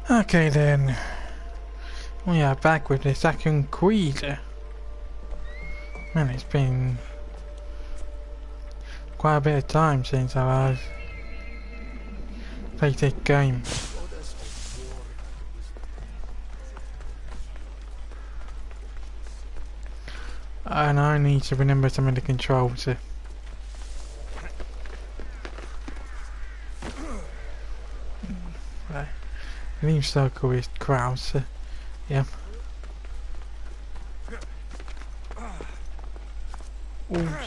Okay then, we are back with the second quiz. Man, it's been quite a bit of time since I've played this game. And I need to remember some of the controls. Right. Leave circle is Kraus. Yeah. Oh,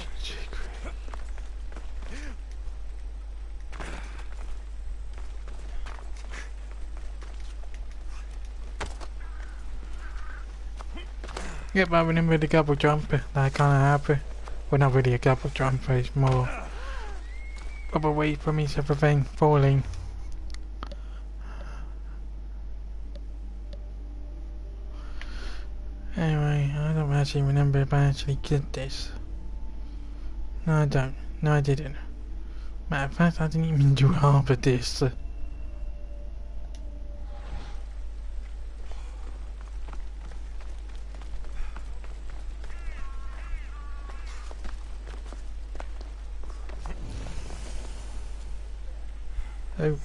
yep, I remember the double jump that I kinda have. Well, not really a double jump, it's more of a way for me to prevent falling. Anyway, I don't actually remember if I actually did this. No, I don't. No, I didn't. Matter of fact, I didn't even do half of this. Oh.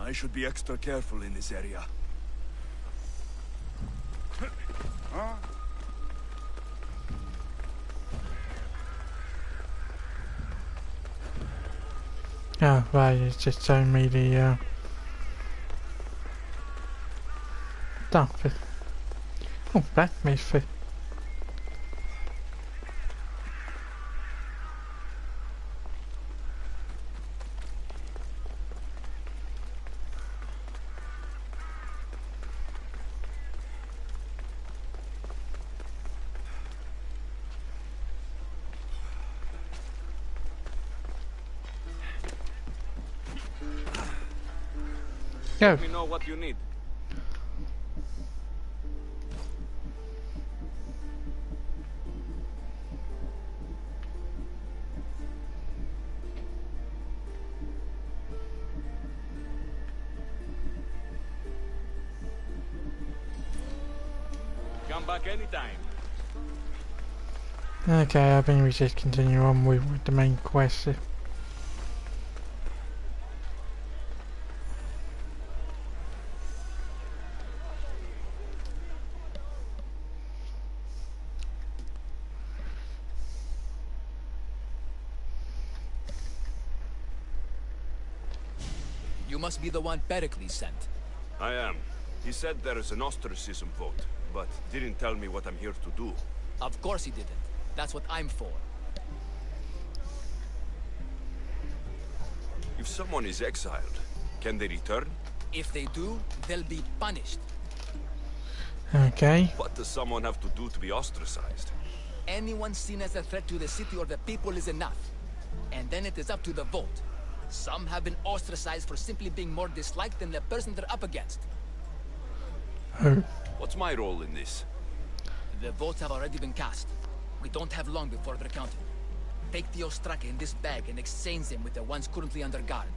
I should be extra careful in this area. Huh? Oh, right, it's just showing me the stuff. Oh, black myth. Go. Let me know what you need. Come back anytime. Okay, I think we just continue on with the main quest. You must be the one Pericles sent. I am. He said there is an ostracism vote, but didn't tell me what I'm here to do. Of course he didn't. That's what I'm for. If someone is exiled, can they return? If they do, they'll be punished. Okay. What does someone have to do to be ostracized? Anyone seen as a threat to the city or the people is enough. And then it is up to the vote. Some have been ostracized for simply being more disliked than the person they're up against. Oh. What's my role in this? The votes have already been cast. We don't have long before they're counted. Take the Ostraka in this bag and exchange them with the ones currently under guard.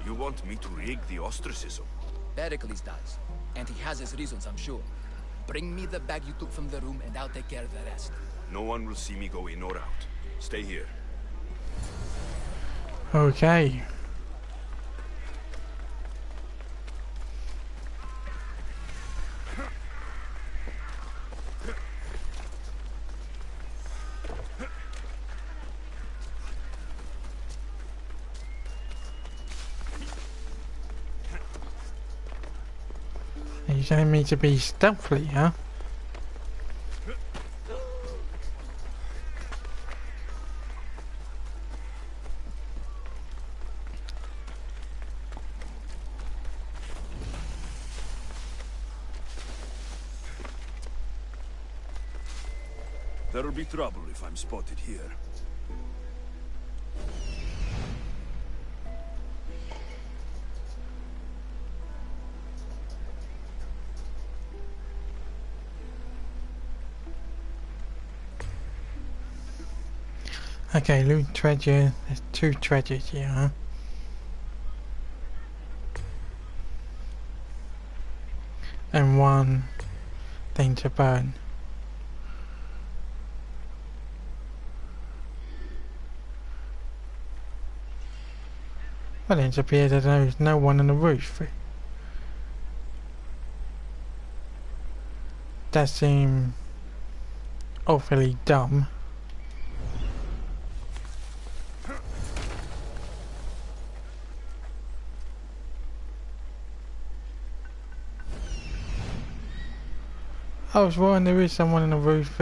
You want me to rig the ostracism? Pericles does. And he has his reasons, I'm sure. Bring me the bag you took from the room and I'll take care of the rest. No one will see me go in or out. Stay here. Okay. Are you telling me to be stealthily, huh? There'll be trouble if I'm spotted here. Okay, loot treasure. There's 2 treasures here, huh? And 1 thing to burn. Well, it appears that there's no one on the roof. That seems awfully dumb. I was wrong, there is someone on the roof.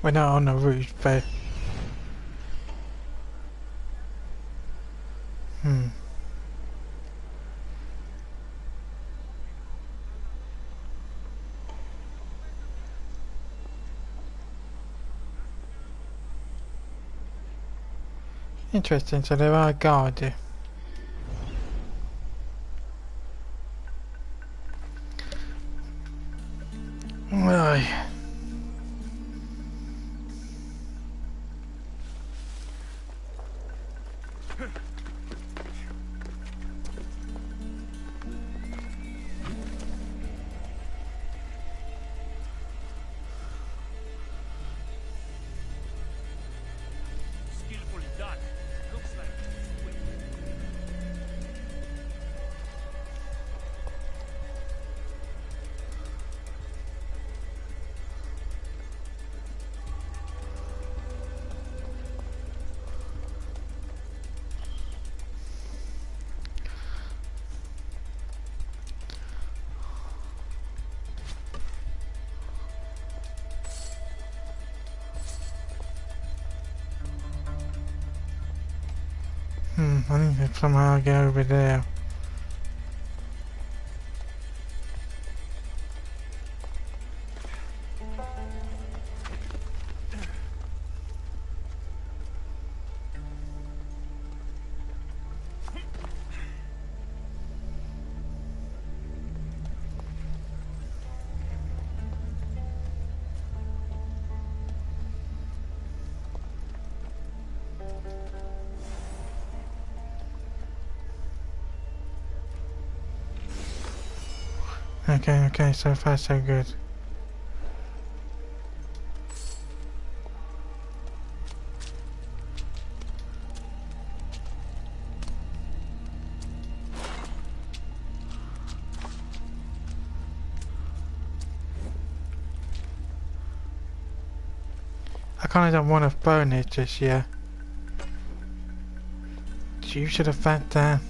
We're not on the roof, but... Interesting, so there are guards here. Right. Skillfully done. Looks like quick. I need to somehow get over there. Okay, so far so good. I kinda don't want to burn it just yet. You should have fat that.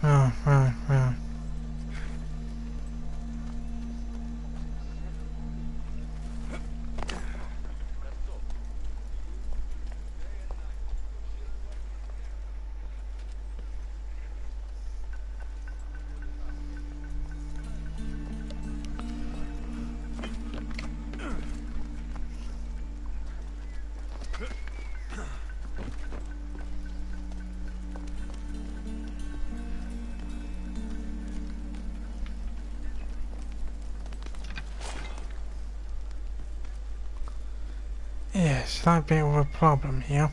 Oh, right. slight bit of a problem here.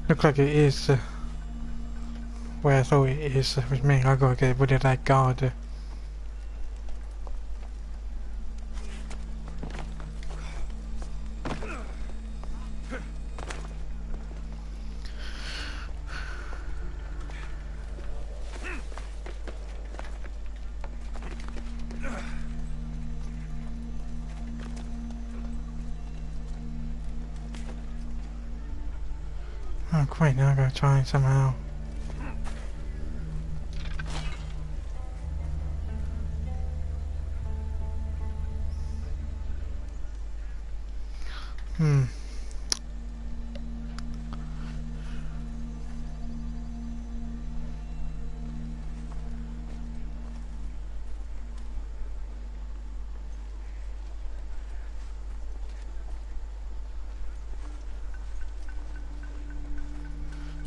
Looks like it is where I thought it is, which means I gotta get rid of that guard. Oh great, now I gotta try and somehow.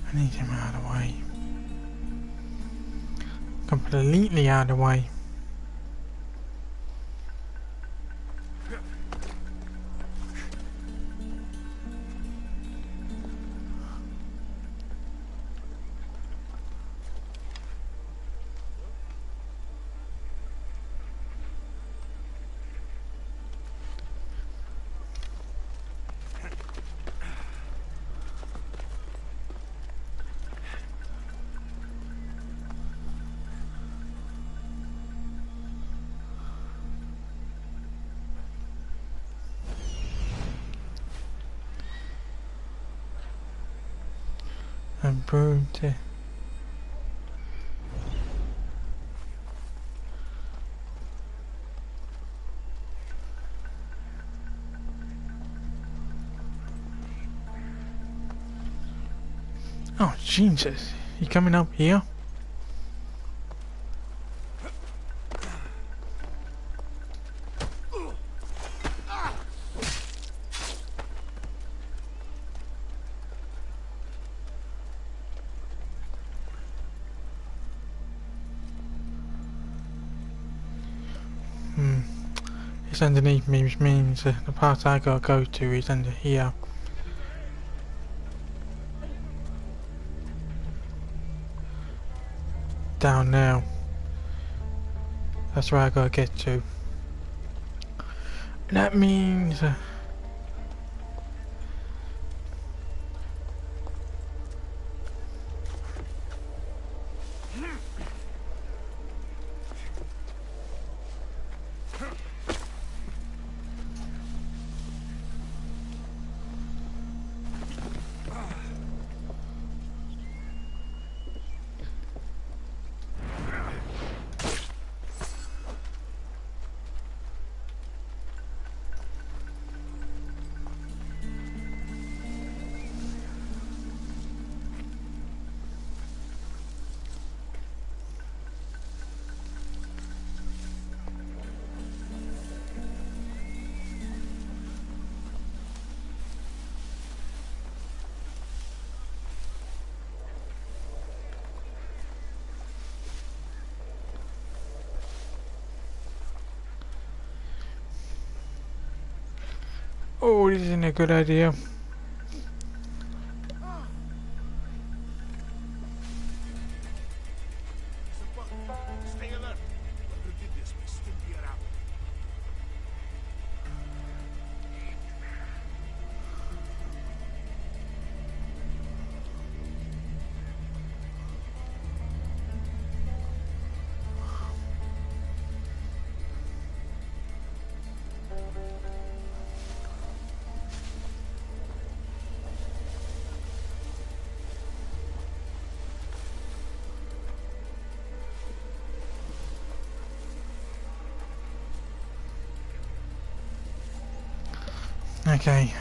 I need him out of the way. Completely out of the way. And brute. Oh Jesus, you coming up here? It's underneath me, which means the part I gotta go to is under here. Down now. That's where I gotta get to. That means... Oh, this isn't a good idea. Stay alert. Whoever did this may still be around. Okay.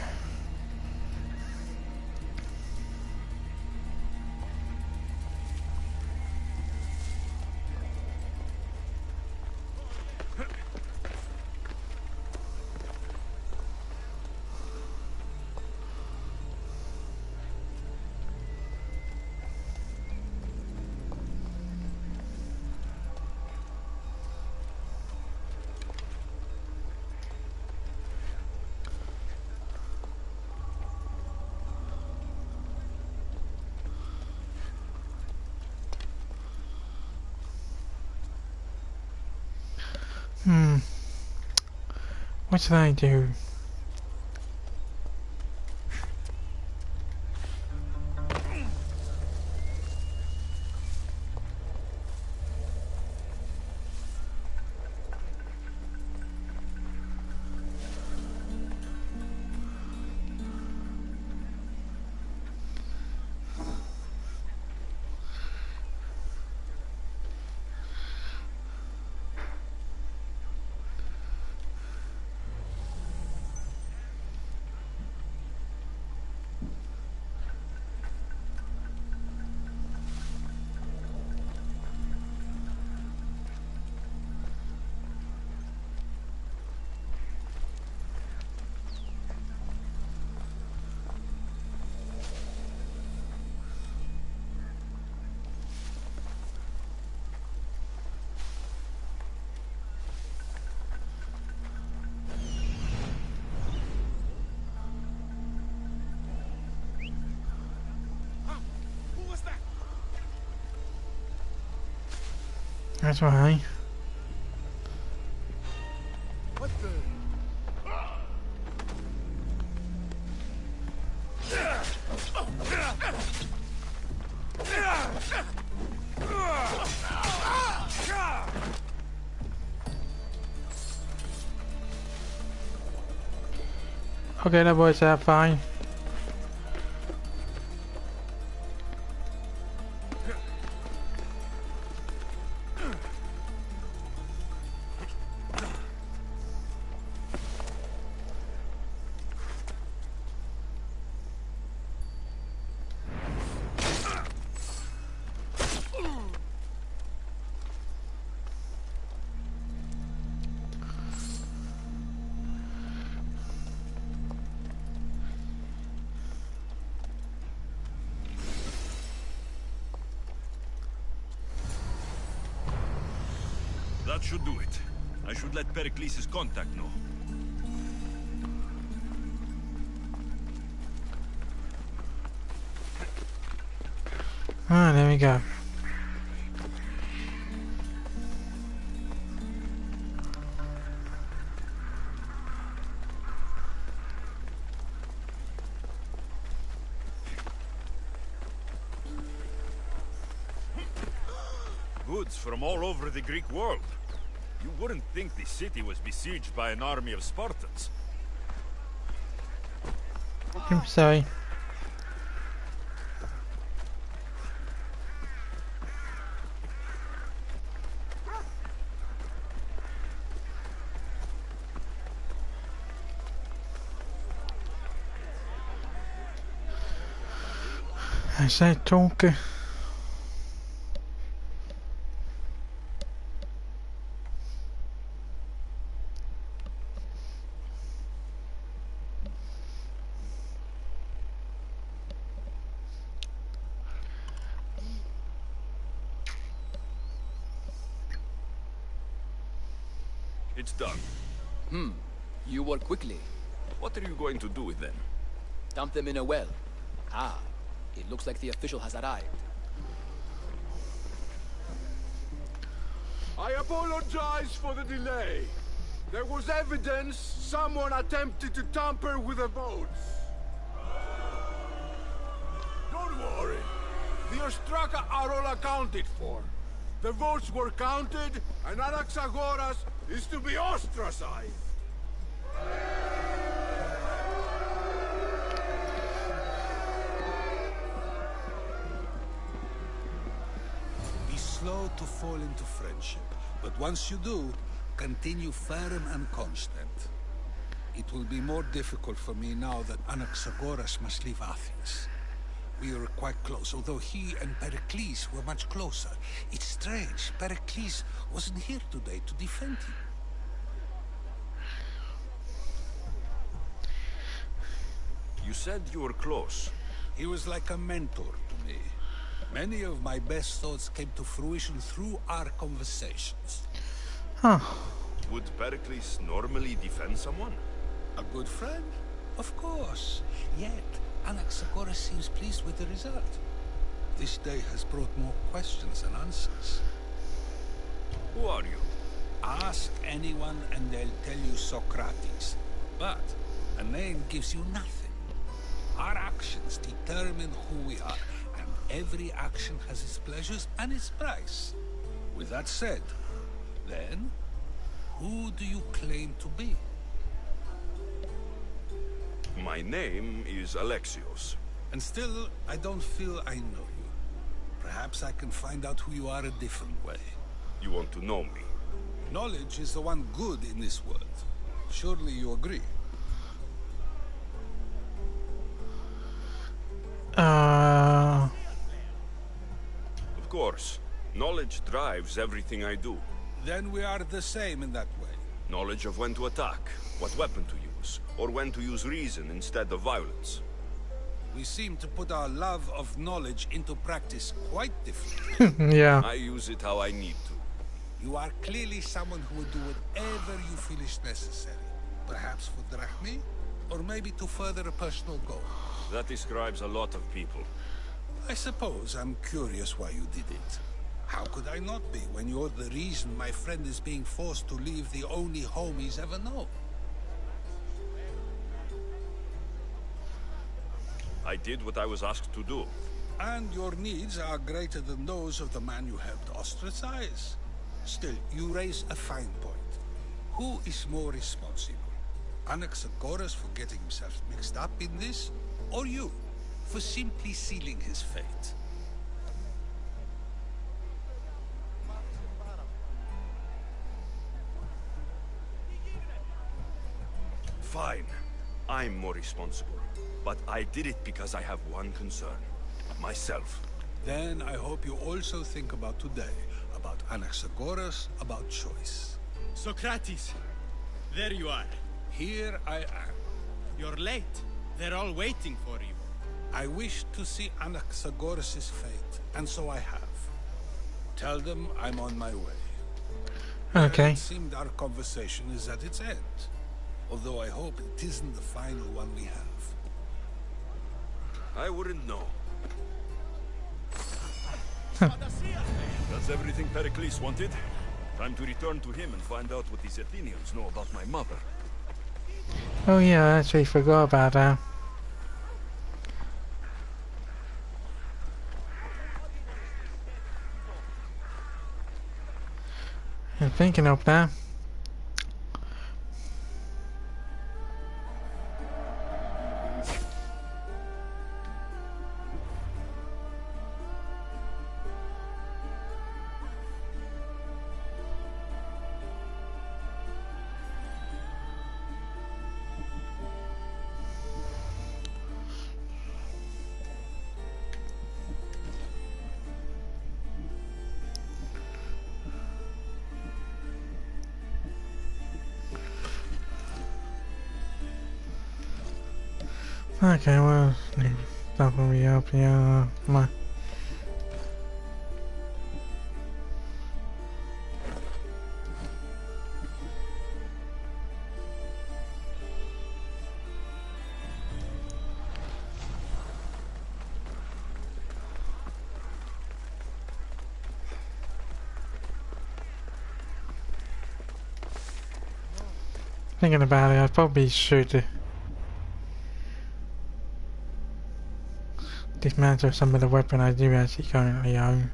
Hmm. What should I do? Who was that? That's why. What the? Okay, that boys are fine. That should do it. I should let Pericles' contact know. Ah, there we go. Goods from all over the Greek world. You wouldn't think the city was besieged by an army of Spartans. I'm sorry. I said talker. It's done. You work quickly. What are you going to do with them? Dump them in a well. Ah, it looks like the official has arrived. I apologize for the delay. There was evidence someone attempted to tamper with the votes. Don't worry. The Ostraka are all accounted for. The votes were counted, and Anaxagoras is to be ostracized. Be slow to fall into friendship, but once you do, continue firm and constant. It will be more difficult for me now that Anaxagoras must leave Athens. We were quite close, although he and Pericles were much closer. It's strange, Pericles wasn't here today to defend him. You said you were close. He was like a mentor to me. Many of my best thoughts came to fruition through our conversations. Huh. Would Pericles normally defend someone? A good friend? Of course. Yet, Anaxagoras seems pleased with the result. This day has brought more questions than answers. Who are you? Ask anyone and they'll tell you Socrates. But a name gives you nothing. Our actions determine who we are, and every action has its pleasures and its price. With that said, then, who do you claim to be? My name is Alexios. And still, I don't feel I know you. Perhaps I can find out who you are a different way. You want to know me? Knowledge is the one good in this world. Surely you agree? Uh, Of course. Knowledge drives everything I do. Then we are the same in that way. Knowledge of when to attack, what weapon to use, or when to use reason instead of violence. We seem to put our love of knowledge into practice quite differently. yeah. I use it how I need to. You are clearly someone who would do whatever you feel is necessary. Perhaps for drachmi, or maybe to further a personal goal. That describes a lot of people. I suppose I'm curious why you did it. How could I not be when you're the reason my friend is being forced to leave the only home he's ever known? I did what I was asked to do. And your needs are greater than those of the man you helped ostracize. Still, you raise a fine point. Who is more responsible? Anaxagoras for getting himself mixed up in this? Or you, for simply sealing his fate? Fine. I'm more responsible. But I did it because I have one concern. Myself. Then I hope you also think about today. About Anaxagoras, about choice. Socrates, there you are. Here I am. You're late. They're all waiting for you. I wish to see Anaxagoras' fate, and so I have. Tell them I'm on my way. Okay. It seemed our conversation is at its end. Although I hope it isn't the final one we have. I wouldn't know. That's everything Pericles wanted. Time to return to him and find out what these Athenians know about my mother. Oh yeah, I actually forgot about that. I'm thinking of that. Okay, well, that will be up here. My thinking about it, I probably should dismantle some of the weapon I do actually currently own.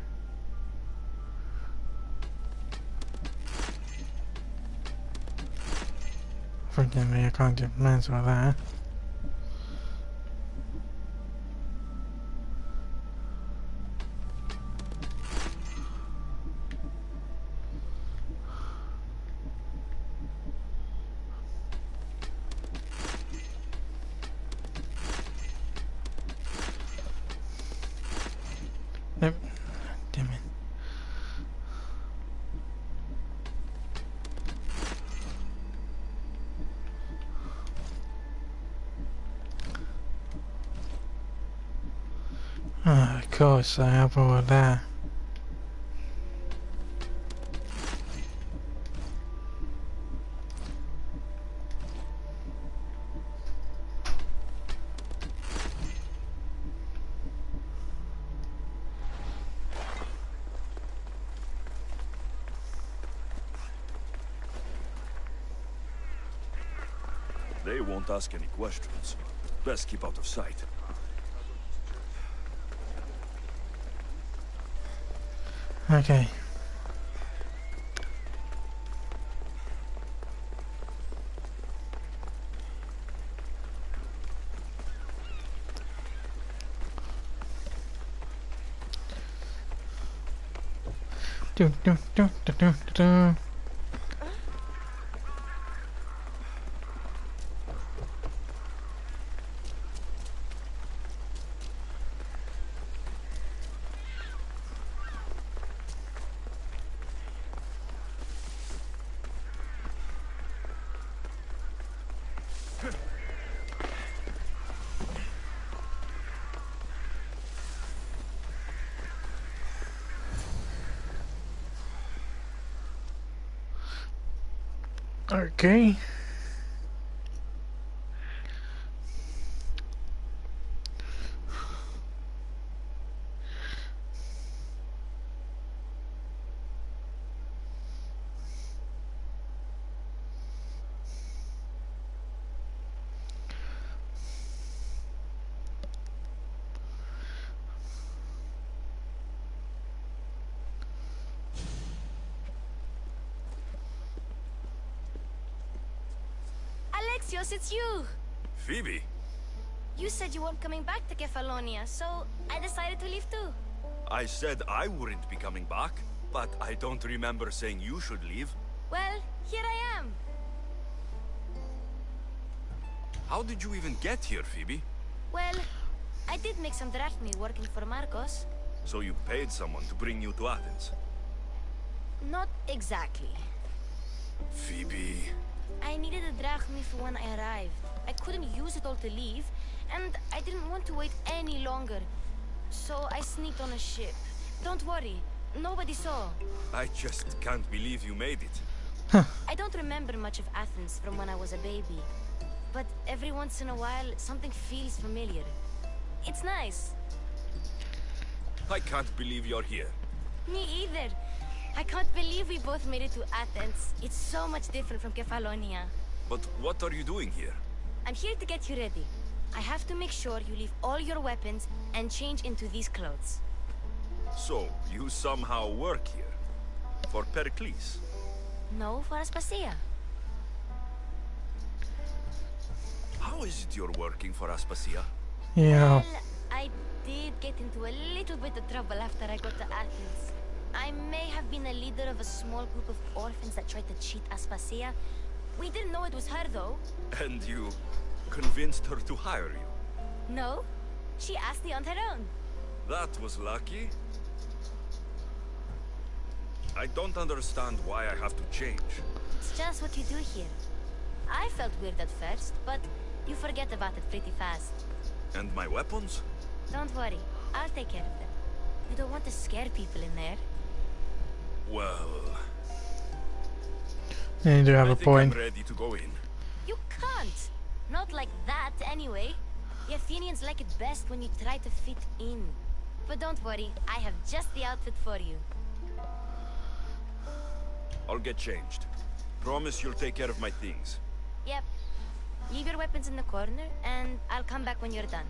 Fortunately, I can't dismantle that. Nope. Damn it. Oh, of course, I have all of that. They won't ask any questions. Best keep out of sight. Okay. Do do do do do do. Okay. Alexios, it's you! Phoebe? You said you weren't coming back to Kefalonia, so I decided to leave too. I said I wouldn't be coming back, but I don't remember saying you should leave. Well, here I am. How did you even get here, Phoebe? Well, I did make some drachmi working for Marcos. So you paid someone to bring you to Athens? Not exactly. Phoebe... I needed a drachmi for when I arrived. I couldn't use it all to leave, and I didn't want to wait any longer. So I sneaked on a ship. Don't worry, nobody saw. I just can't believe you made it. I don't remember much of Athens from when I was a baby. But every once in a while, something feels familiar. It's nice. I can't believe you're here. Me either. I can't believe we both made it to Athens. It's so much different from Kefalonia. But what are you doing here? I'm here to get you ready. I have to make sure you leave all your weapons and change into these clothes. So, you somehow work here? For Pericles? No, for Aspasia. How is it you're working for Aspasia? Yeah. Well, I did get into a little bit of trouble after I got to Athens. I may have been a leader of a small group of orphans that tried to cheat Aspasia. We didn't know it was her, though. And you convinced her to hire you? No, she asked me on her own. That was lucky. I don't understand why I have to change. It's just what you do here. I felt weird at first, but you forget about it pretty fast. And my weapons? Don't worry, I'll take care of them. You don't want to scare people in there. Well... Yeah, you do have I a think point. I'm ready to go in. You can't! Not like that, anyway. The Athenians like it best when you try to fit in. But don't worry, I have just the outfit for you. I'll get changed. Promise you'll take care of my things. Yep. Leave your weapons in the corner, and I'll come back when you're done.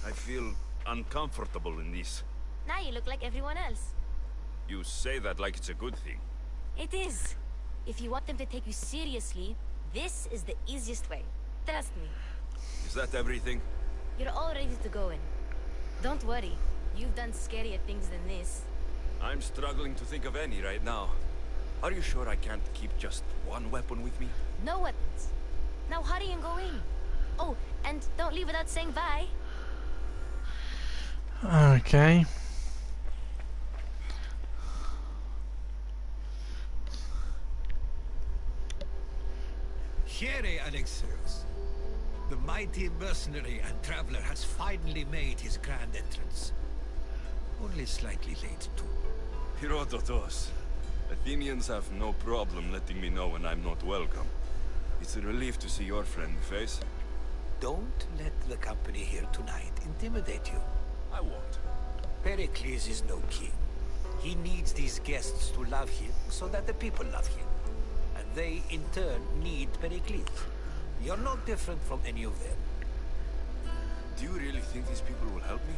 I feel uncomfortable in this. Now you look like everyone else. You say that like it's a good thing. It is. If you want them to take you seriously, this is the easiest way. Trust me. Is that everything? You're all ready to go in. Don't worry. You've done scarier things than this. I'm struggling to think of any right now. Are you sure I can't keep just one weapon with me? No weapons. Now hurry and go in. Oh, and don't leave without saying bye. Okay. Here, Alexios. The mighty mercenary and traveler has finally made his grand entrance. Only slightly late, too. Herodotus. Athenians have no problem letting me know when I'm not welcome. It's a relief to see your friendly face. Don't let the company here tonight intimidate you. I won't. Pericles is no king. He needs these guests to love him so that the people love him. And they, in turn, need Pericles. You're not different from any of them. Do you really think these people will help me?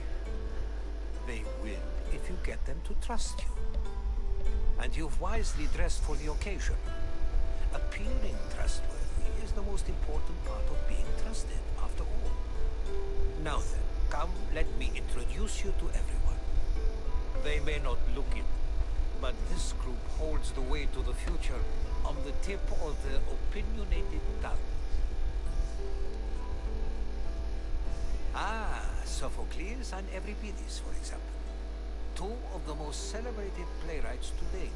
They will if you get them to trust you. And you've wisely dressed for the occasion. Appearing trustworthy is the most important part of being trusted, after all. Now then, come, let me introduce you to everyone. They may not look it, but this group holds the way to the future on the tip of their opinionated tongues. Ah, Sophocles and Euripides, for example. Two of the most celebrated playwrights to date.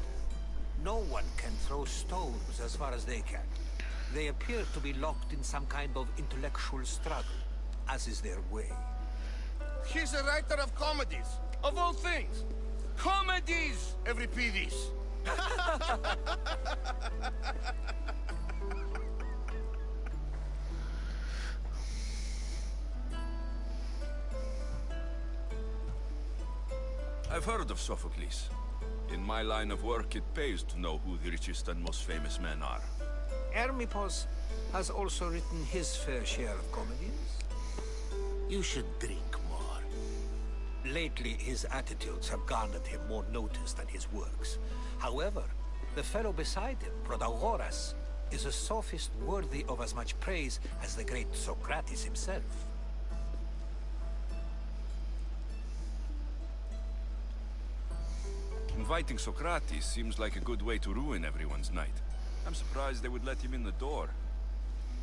No one can throw stones as far as they can. They appear to be locked in some kind of intellectual struggle, as is their way. He's a writer of comedies, of all things. Comedies, Euripides. I've heard of Sophocles. In my line of work, it pays to know who the richest and most famous men are. Hermippos has also written his fair share of comedies. You should drink more. Lately, his attitudes have garnered him more notice than his works. However, the fellow beside him, Protagoras, is a sophist worthy of as much praise as the great Socrates himself. Inviting Socrates seems like a good way to ruin everyone's night. I'm surprised they would let him in the door.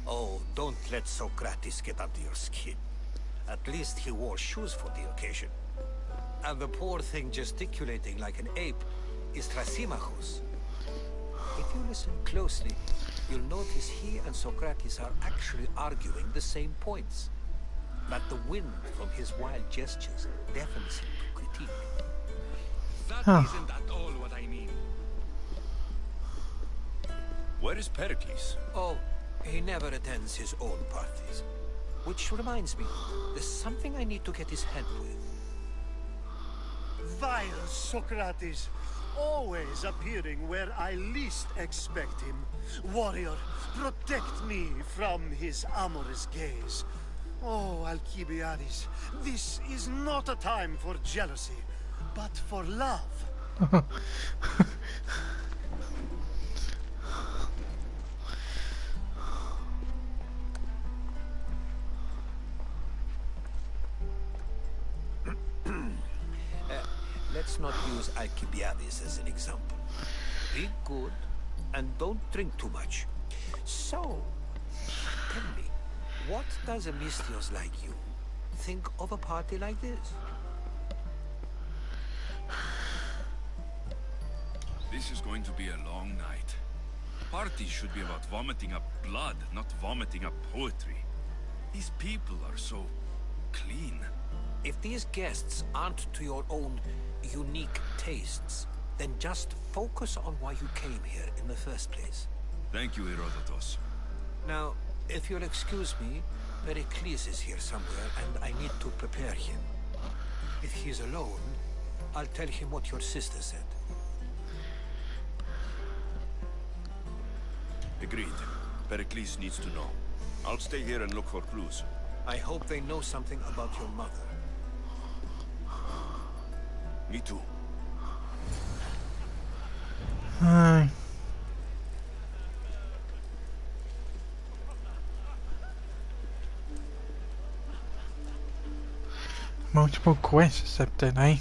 Oh, don't let Socrates get under your skin. At least he wore shoes for the occasion. And the poor thing gesticulating like an ape is Thrasymachus. If you listen closely, you'll notice he and Socrates are actually arguing the same points. But the wind from his wild gestures deafens him to critique. That isn't at all what I mean. Where is Pericles? Oh, he never attends his own parties. Which reminds me, there's something I need to get his head with. Vile Socrates, always appearing where I least expect him. Warrior, protect me from his amorous gaze. Oh, Alcibiades, this is not a time for jealousy, but for love. Let's not use Alcibiades as an example. Be good, and don't drink too much. So, tell me, what does a Misthios like you think of a party like this? This is going to be a long night. Parties should be about vomiting up blood, not vomiting up poetry. These people are so clean. If these guests aren't to your own unique tastes, then just focus on why you came here in the first place. Thank you, Herodotus. Now, if you'll excuse me, Pericles is here somewhere, and I need to prepare him. If he's alone, I'll tell him what your sister said. Agreed. Pericles needs to know. I'll stay here and look for clues. I hope they know something about your mother. Me too. Ai. Multiple quests accepted, eh?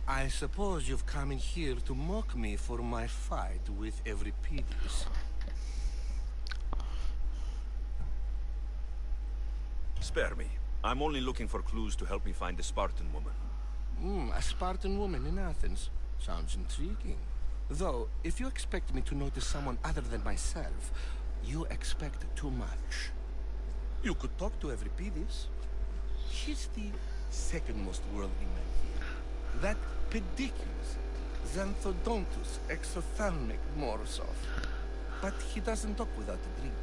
I suppose you've come in here to mock me for my fight with Euripides. Spare me. I'm only looking for clues to help me find the Spartan woman. A Spartan woman in Athens. Sounds intriguing. Though, if you expect me to notice someone other than myself, you expect too much. You could talk to Euripides. He's the second most worldly man here. That pediculous Xanthodontus exophthalmic Morosov. But he doesn't talk without a drink.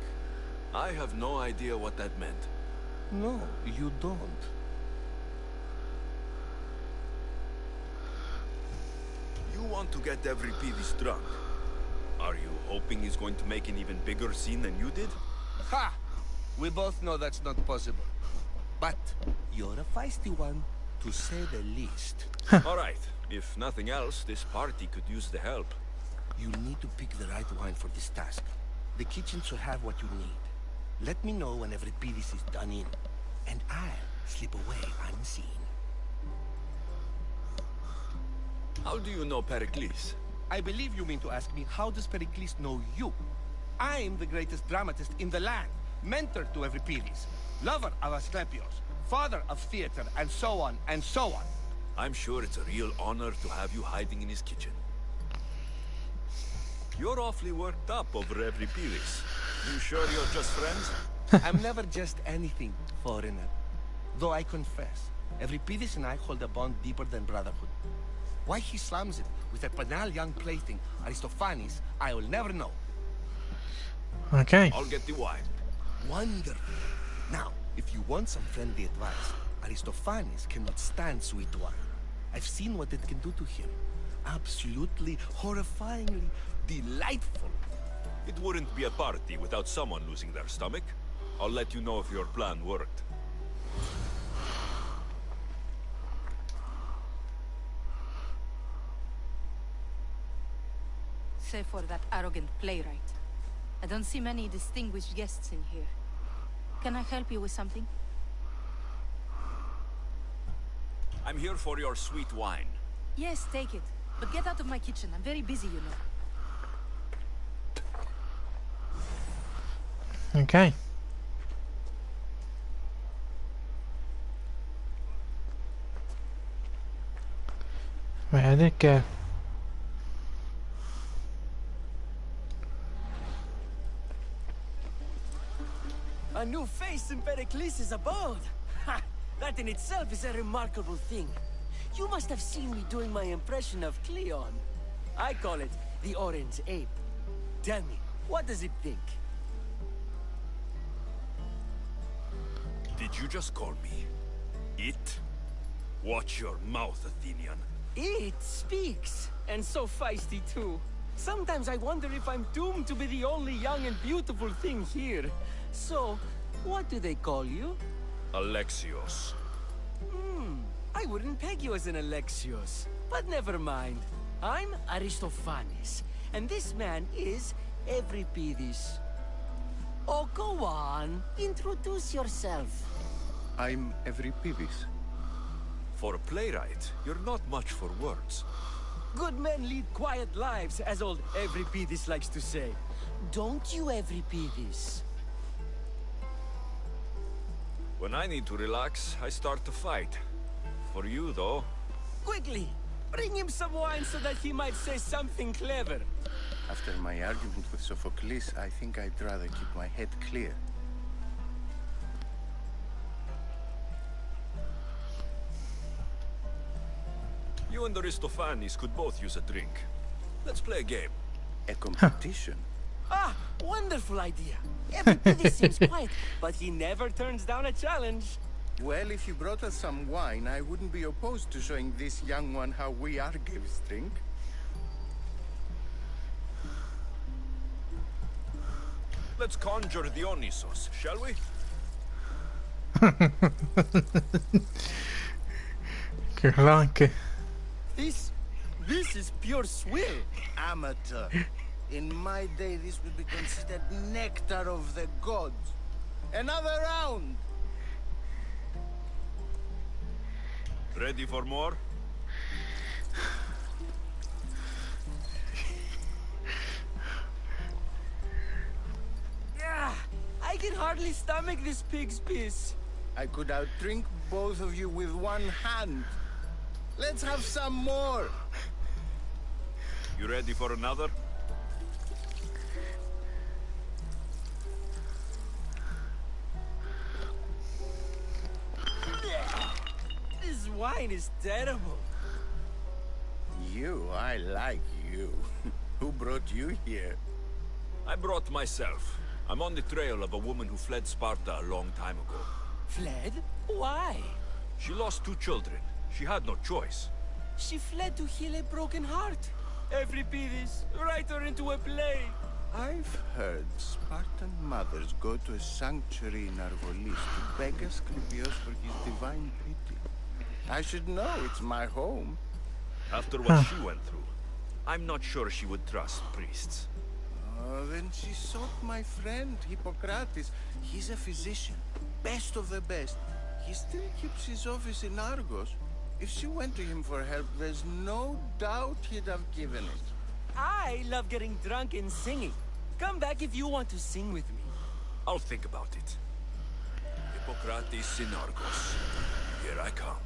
I have no idea what that meant. No, you don't. You want to get Euripides drunk. Are you hoping he's going to make an even bigger scene than you did? Ha! We both know that's not possible. But you're a feisty one, to say the least. All right. If nothing else, this party could use the help. You need to pick the right wine for this task. The kitchen should have what you need. Let me know when Euripides is done in, and I'll slip away unseen. How do you know Pericles? I believe you mean to ask me, how does Pericles know you? I'm the greatest dramatist in the land, mentor to Euripides, lover of Asclepios, father of theater, and so on, and so on. I'm sure it's a real honor to have you hiding in his kitchen. You're awfully worked up over Euripides. You sure you're just friends? I'm never just anything, foreigner. Though I confess, Euripides and I hold a bond deeper than brotherhood. Why he slams it with a banal young plaything, Aristophanes, I will never know. Okay. I'll get the wine. Wonderful. Now, if you want some friendly advice, Aristophanes cannot stand sweet wine. I've seen what it can do to him. Absolutely, horrifyingly delightful. It wouldn't be a party without someone losing their stomach. I'll let you know if your plan worked. Save for that arrogant playwright. I don't see many distinguished guests in here. Can I help you with something? I'm here for your sweet wine. Yes, take it. But get out of my kitchen. I'm very busy, you know. Okay. Where did it go? A new face in Pericles' abode! Ha! That in itself is a remarkable thing. You must have seen me doing my impression of Cleon. I call it the Orange Ape. Tell me, what does it think? Did you just call me it? Watch your mouth, Athenian. It speaks, and so feisty too. Sometimes I wonder if I'm doomed to be the only young and beautiful thing here. So, what do they call you? Alexios. I wouldn't peg you as an Alexios. But never mind. I'm Aristophanes, and this man is Euripides. Oh, go on. Introduce yourself. I'm Euripides. For a playwright, you're not much for words. Good men lead quiet lives, as old Euripides likes to say. Don't you, Euripides? When I need to relax, I start to fight. For you, though... Quickly! Bring him some wine so that he might say something clever. After my argument with Sophocles, I think I'd rather keep my head clear. You and Aristophanes could both use a drink. Let's play a game. A competition? Ah, wonderful idea. Euripides seems quiet, but he never turns down a challenge. Well, if you brought us some wine, I wouldn't be opposed to showing this young one how we Argives drink. Let's conjure Dionysos, shall we? Like This is pure swill. Amateur. In my day, this would be considered nectar of the gods. Another round! Ready for more? Yeah, I can hardly stomach this pig's piss. I could outdrink both of you with one hand. Let's have some more. You ready for another? This wine is terrible. I like you. Who brought you here? I brought myself. I'm on the trail of a woman who fled Sparta a long time ago. Fled? Why? She lost 2 children. She had no choice. She fled to heal a broken heart. Euripides, write her into a play. I've heard Spartan mothers go to a sanctuary in Argolis to beg Asclepios for his divine pity. I should know, it's my home. After what she went through, I'm not sure she would trust priests. Oh, then she sought my friend, Hippocrates. He's a physician, best of the best. He still keeps his office in Argos. If she went to him for help, there's no doubt he'd have given it. I love getting drunk and singing. Come back if you want to sing with me. I'll think about it. Hippocrates in Argos. Here I come.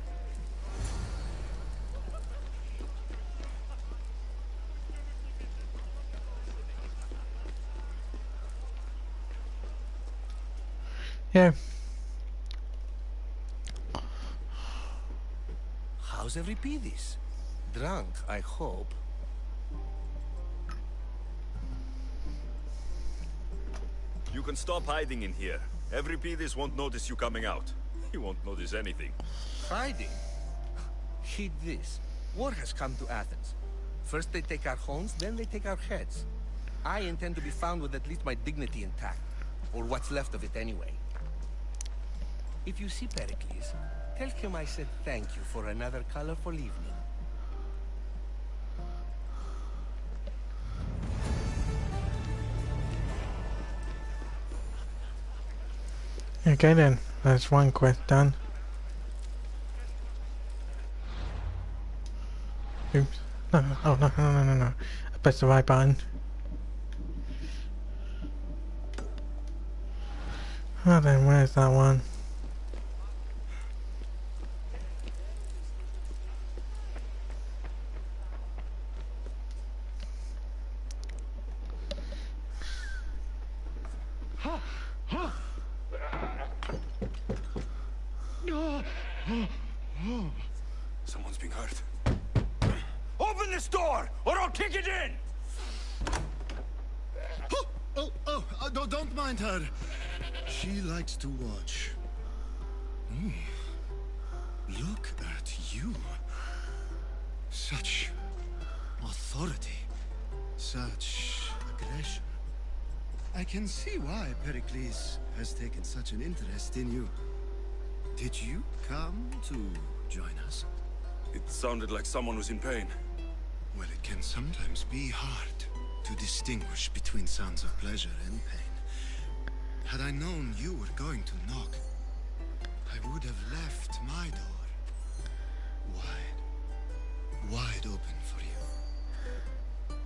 Yeah. How's Euripides? Drunk, I hope. You can stop hiding in here. Euripides won't notice you coming out. He won't notice anything. Hiding? Heed this. War has come to Athens. First they take our homes, then they take our heads. I intend to be found with at least my dignity intact. Or what's left of it anyway. If you see Pericles, tell him I said thank you for another colorful evening. Okay then, that's one quest done. Oops. No, oh no. I pressed the right button. Oh then, where's that one? Someone's being hurt. Open this door, or I'll kick it in! Don't mind her. She likes to watch. Look at you. Such authority. Such aggression. I can see why Pericles has taken such an interest in you. Did you come to join us? It sounded like someone was in pain. Well, it can sometimes be hard to distinguish between sounds of pleasure and pain. Had I known you were going to knock, I would have left my door wide open for you.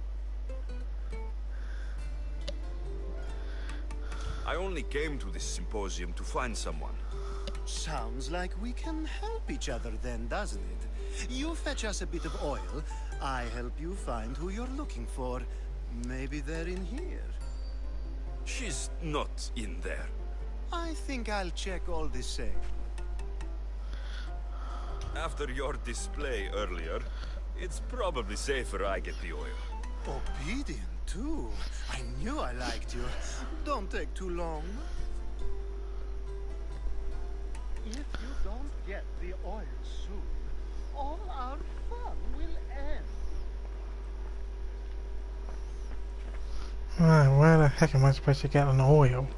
I only came to this symposium to find someone. Sounds like we can help each other then, doesn't it? You fetch us a bit of oil, I help you find who you're looking for. Maybe they're in here. She's not in there. I think I'll check all the same. After your display earlier, it's probably safer I get the oil. Obedient, too. I knew I liked you. Don't take too long. If you don't get the oil soon, all our fun will end. Right, where the heck am I supposed to get an oil?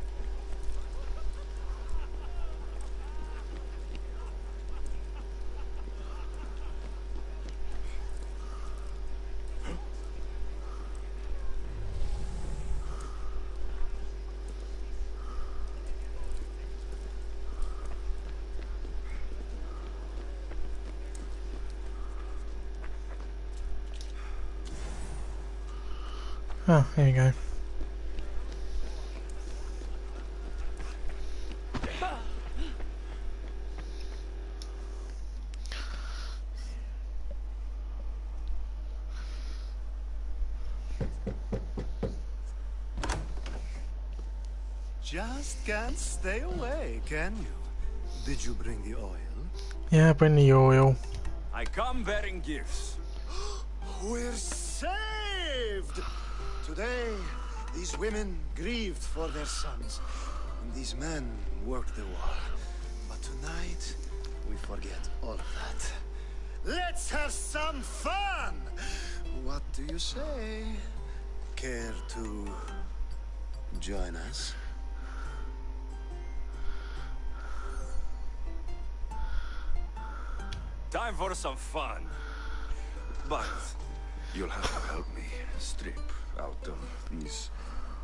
Oh, there you go. Just can't stay away, can you? Did you bring the oil? Yeah, bring the oil. I come bearing gifts. We're saved! Today, these women grieved for their sons, and these men worked the war. But tonight, we forget all of that. Let's have some fun! What do you say? Care to join us? Time for some fun. But you'll have to help me strip out of these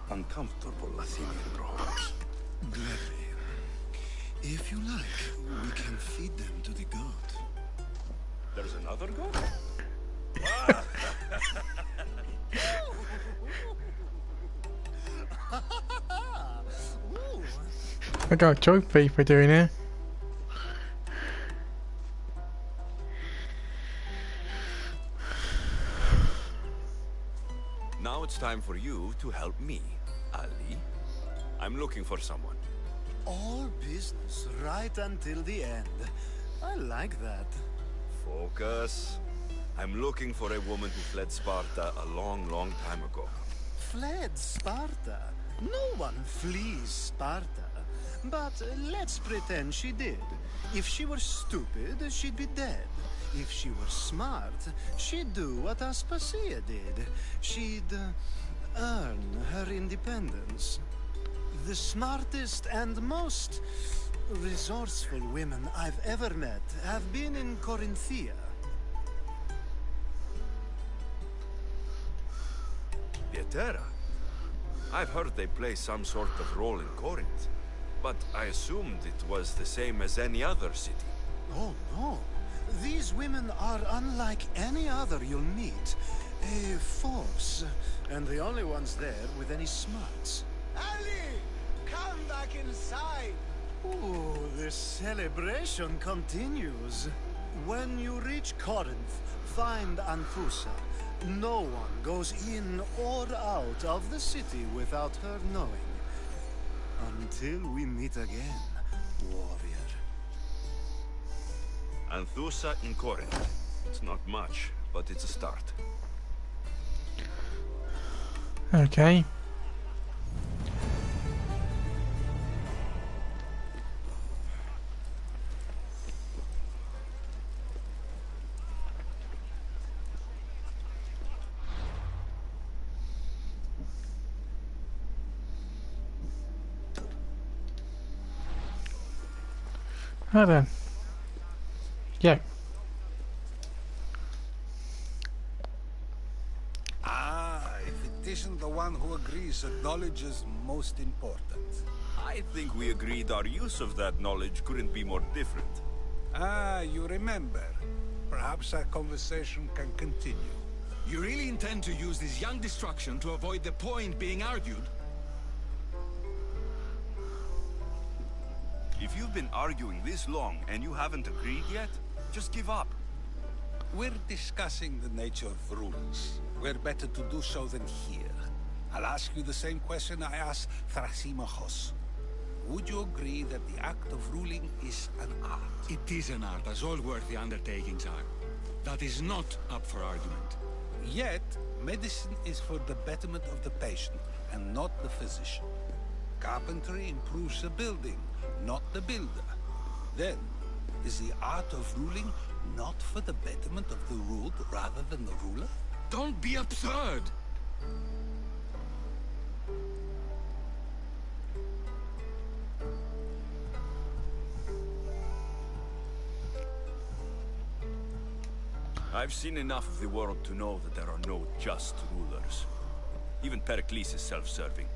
uncomfortable Athenian robes. Gladly. If you like, we can feed them to the goat. There's another goat? I got a trophy for doing it. Now it's time for you to help me, Ali. I'm looking for someone. All business right until the end. I like that. Focus. I'm looking for a woman who fled Sparta a long, long time ago. Fled Sparta? No one flees Sparta. But let's pretend she did. If she were stupid, she'd be dead. If she were smart, she'd do what Aspasia did. She'd earn her independence. The smartest and most resourceful women I've ever met have been in Corinthia. Pietera? I've heard they play some sort of role in Corinth, but I assumed it was the same as any other city. Oh, no. These women are unlike any other you'll meet. A force, and the only ones there with any smarts. Ali! Come back inside! Ooh, the celebration continues. When you reach Corinth, find Anthusa. No one goes in or out of the city without her knowing. Until we meet again, warrior. Anthusa in Corinth. It's not much, but it's a start. Okay. Right then. Yeah. If it isn't the one who agrees that knowledge is most important. I think we agreed our use of that knowledge couldn't be more different. You remember. Perhaps our conversation can continue. You really intend to use this young destruction to avoid the point being argued? If you've been arguing this long and you haven't agreed yet, just give up. We're discussing the nature of rules. Where better to do so than here? I'll ask you the same question I asked Thrasymachos. Would you agree that the act of ruling is an art? It is an art, as all worthy undertakings are. That is not up for argument. Yet, medicine is for the betterment of the patient, and not the physician. Carpentry improves the building, not the builder. Then, is the art of ruling not for the betterment of the ruled rather than the ruler? Don't be absurd! I've seen enough of the world to know that there are no just rulers. Even Pericles is self-serving.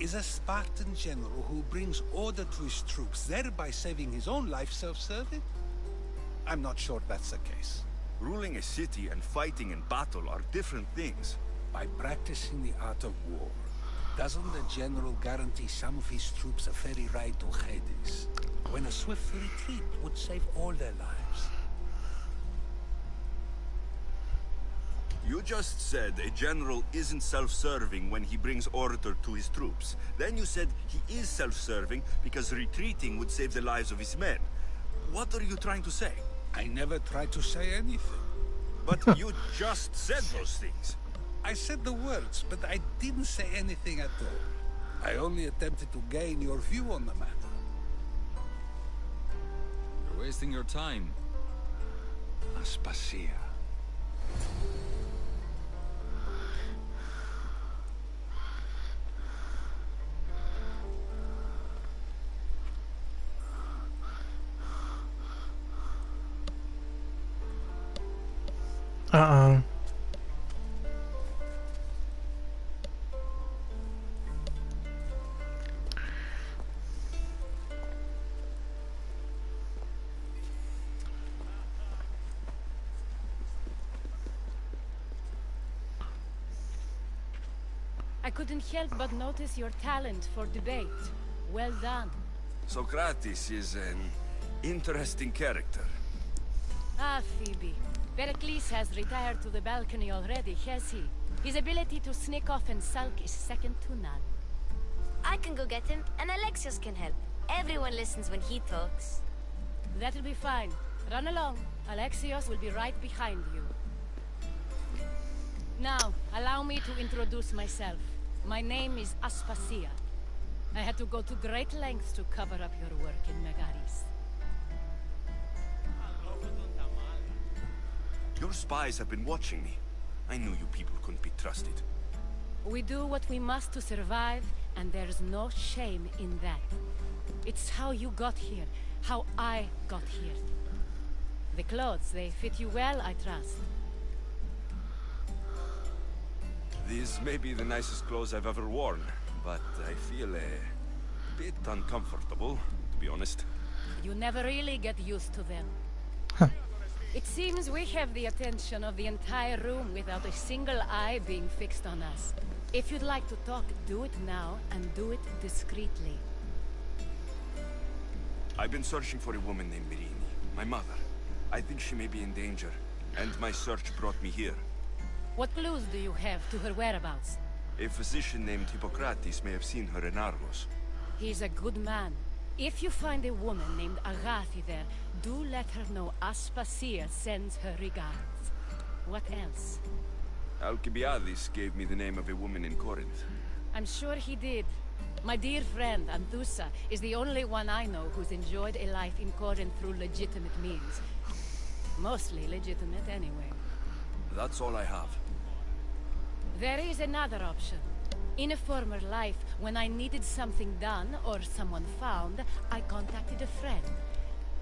Is a Spartan general who brings order to his troops, thereby saving his own life, self-serving? I'm not sure that's the case. Ruling a city and fighting in battle are different things. By practicing the art of war, doesn't the general guarantee some of his troops a ferry ride to Hades, when a swift retreat would save all their lives? You just said a general isn't self-serving when he brings order to his troops. Then you said he is self-serving because retreating would save the lives of his men. What are you trying to say? I never tried to say anything. But you just said those things. I said the words, but I didn't say anything at all. I only attempted to gain your view on the matter. You're wasting your time. Aspasia. Uh-oh. I couldn't help but notice your talent for debate. Well done. Socrates is an interesting character. Ah, Phoebe. Pericles has retired to the balcony already, has he? His ability to sneak off and sulk is second to none. I can go get him, and Alexios can help. Everyone listens when he talks. That'll be fine. Run along. Alexios will be right behind you. Now, allow me to introduce myself. My name is Aspasia. I had to go to great lengths to cover up your work in Megaris. Your spies have been watching me. I knew you people couldn't be trusted. We do what we must to survive, and there's no shame in that. It's how you got here, how I got here. The clothes, they fit you well, I trust. These may be the nicest clothes I've ever worn, but I feel a bit uncomfortable, to be honest. You never really get used to them. It seems we have the attention of the entire room without a single eye being fixed on us. If you'd like to talk, do it now, and do it discreetly. I've been searching for a woman named Mirini, my mother. I think she may be in danger, and my search brought me here. What clues do you have to her whereabouts? A physician named Hippocrates may have seen her in Argos. He's a good man. If you find a woman named Agathi there, do let her know Aspasia sends her regards. What else? Alcibiades gave me the name of a woman in Corinth. I'm sure he did. My dear friend, Anthusa, is the only one I know who's enjoyed a life in Corinth through legitimate means. Mostly legitimate, anyway. That's all I have. There is another option. In a former life, when I needed something done or someone found, I contacted a friend.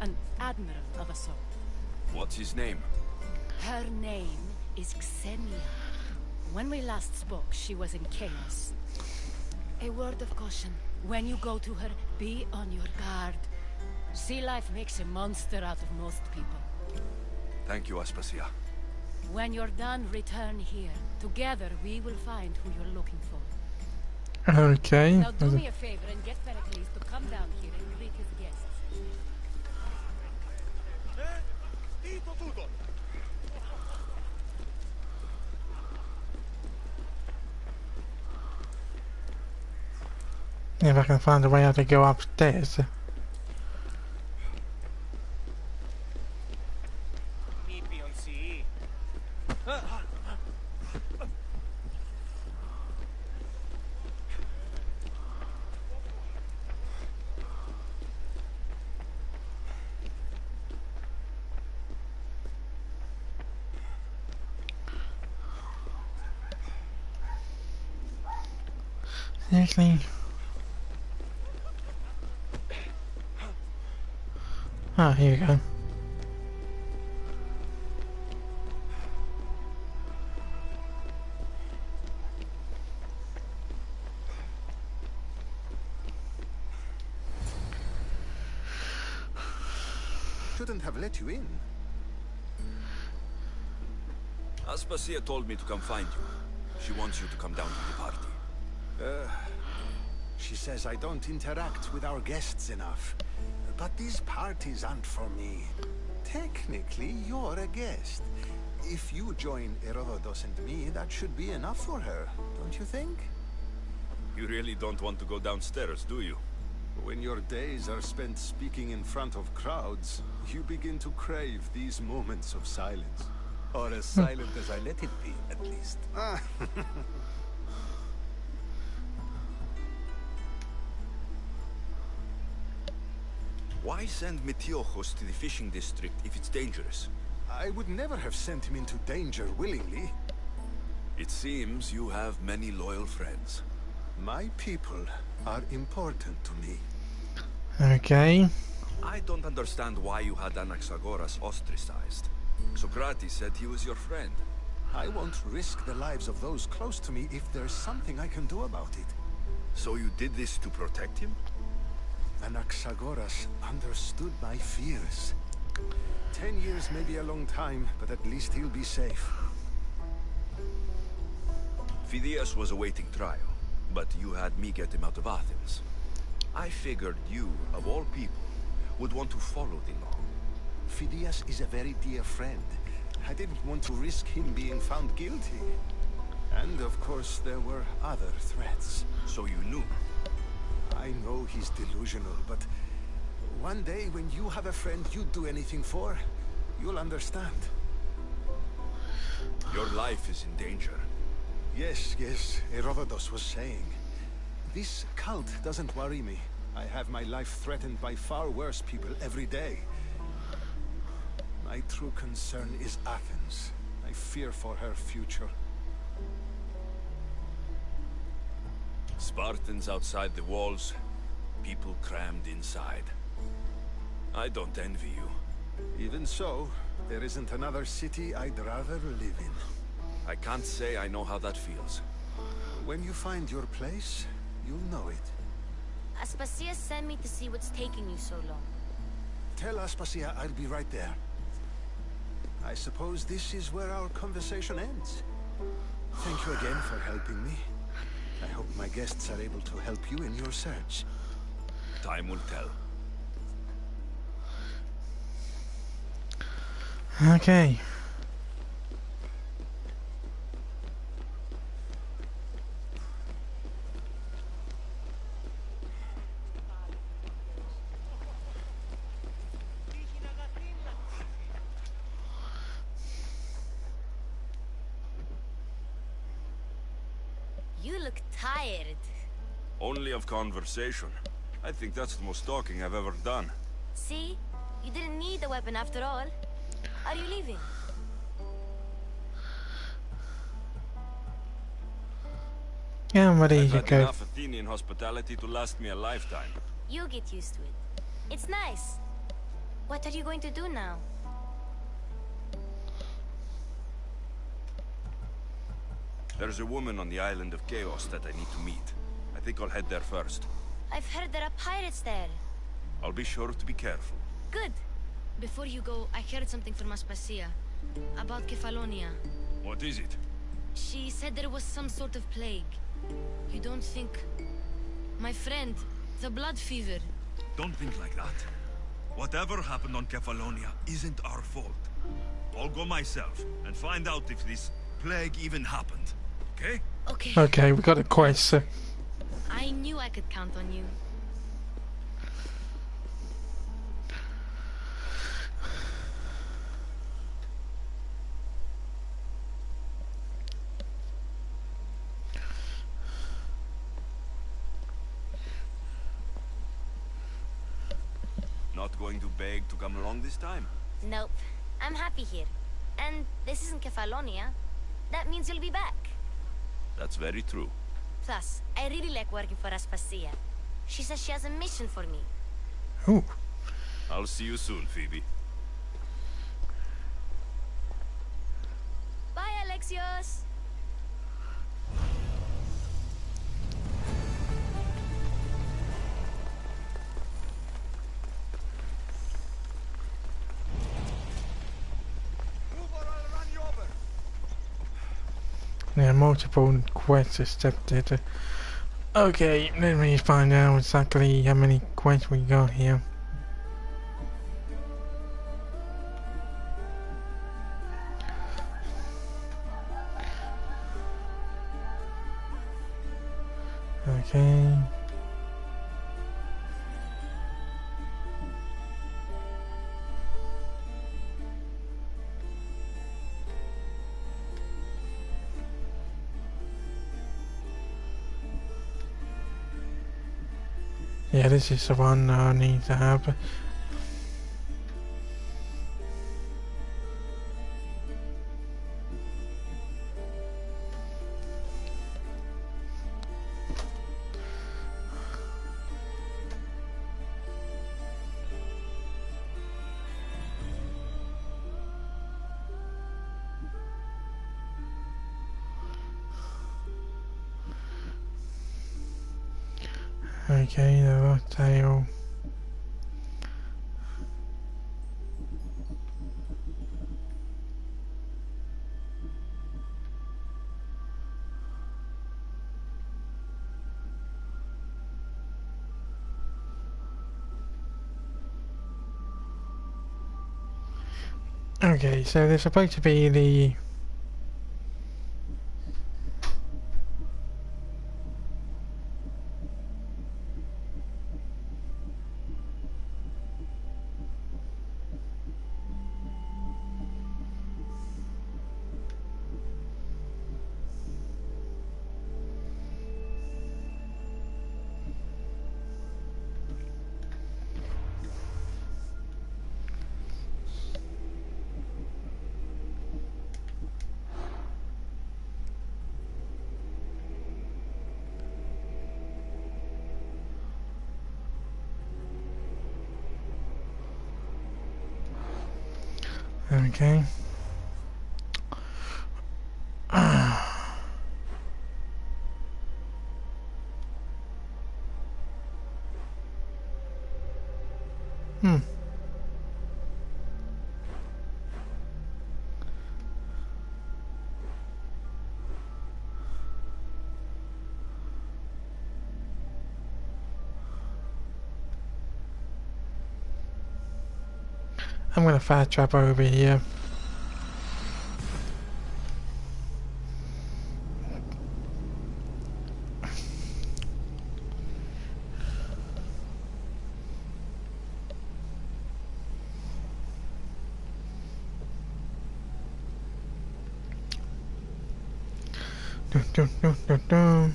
An admiral of a sort. What's his name? Her name is Xenia. When we last spoke, she was in chaos. A word of caution. When you go to her, be on your guard. Sea life makes a monster out of most people. Thank you, Aspasia. When you're done, return here. Together, we will find who you're looking for. Okay. Now do me a favor and get Pericles to come down here and greet his guests. If I can find a way how to go upstairs. Seriously? Ah, here we go. Shouldn't have let you in. Aspasia told me to come find you. She wants you to come down to the party. She says I don't interact with our guests enough. But these parties aren't for me. Technically, you're a guest. If you join Herodotus and me, that should be enough for her, don't you think? You really don't want to go downstairs, do you? When your days are spent speaking in front of crowds, you begin to crave these moments of silence. Or as silent as I let it be, at least. Why send Metiochos to the fishing district if it's dangerous? I would never have sent him into danger willingly. It seems you have many loyal friends. My people are important to me. Okay. I don't understand why you had Anaxagoras ostracized. Socrates said he was your friend. I won't risk the lives of those close to me if there's something I can do about it. So you did this to protect him? Anaxagoras understood my fears. 10 years may be a long time, but at least he'll be safe. Phidias was awaiting trial, but you had me get him out of Athens. I figured you, of all people, would want to follow the law. Phidias is a very dear friend. I didn't want to risk him being found guilty. And of course, there were other threats. So you knew? I know he's delusional, but one day when you have a friend you'd do anything for, you'll understand. Your life is in danger. Yes, Herodotus was saying. This cult doesn't worry me. I have my life threatened by far worse people every day. My true concern is Athens. I fear for her future. Spartans outside the walls, people crammed inside. I don't envy you. Even so, there isn't another city I'd rather live in. I can't say I know how that feels. When you find your place, you'll know it. Aspasia sent me to see what's taking you so long. Tell Aspasia I'll be right there. I suppose this is where our conversation ends. Thank you again for helping me. I hope my guests are able to help you in your search. Time will tell. Okay. You look tired. Only of conversation. I think that's the most talking I've ever done. See? You didn't need a weapon after all. Are you leaving? Yeah, I'm ready I've to had go. enough Athenian hospitality to last me a lifetime. You'll get used to it. It's nice. What are you going to do now? There's a woman on the island of Chaos that I need to meet. I think I'll head there first. I've heard there are pirates there. I'll be sure to be careful. Good. Before you go, I heard something from Aspasia. About Kefalonia. What is it? She said there was some sort of plague. You don't think... My friend, the blood fever. Don't think like that. Whatever happened on Kefalonia isn't our fault. I'll go myself and find out if this plague even happened. Okay? Okay. Okay, we got a quest. I knew I could count on you. Not going to beg to come along this time? Nope. I'm happy here. And this isn't Kefalonia. That means you'll be back. That's very true. Plus, I really like working for Aspasia. She says she has a mission for me. Ooh. I'll see you soon, Phoebe. Bye, Alexios! Yeah, multiple quests accepted. Okay, let me find out exactly how many quests we got here. Okay. Yeah, this is the one I need to have. Okay, the rock tail. Okay, so there's supposed to be the okay. Hmm. I'm gonna fast travel over here. Dun, dun, dun, dun, dun.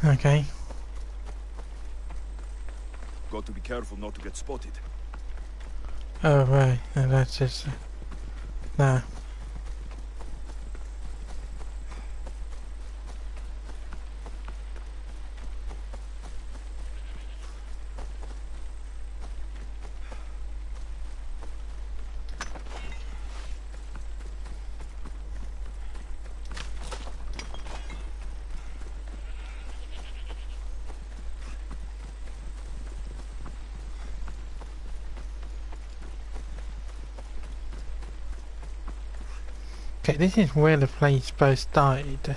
Okay. Got to be careful not to get spotted. Oh right, and that's just nah. Okay, this is where the place first started.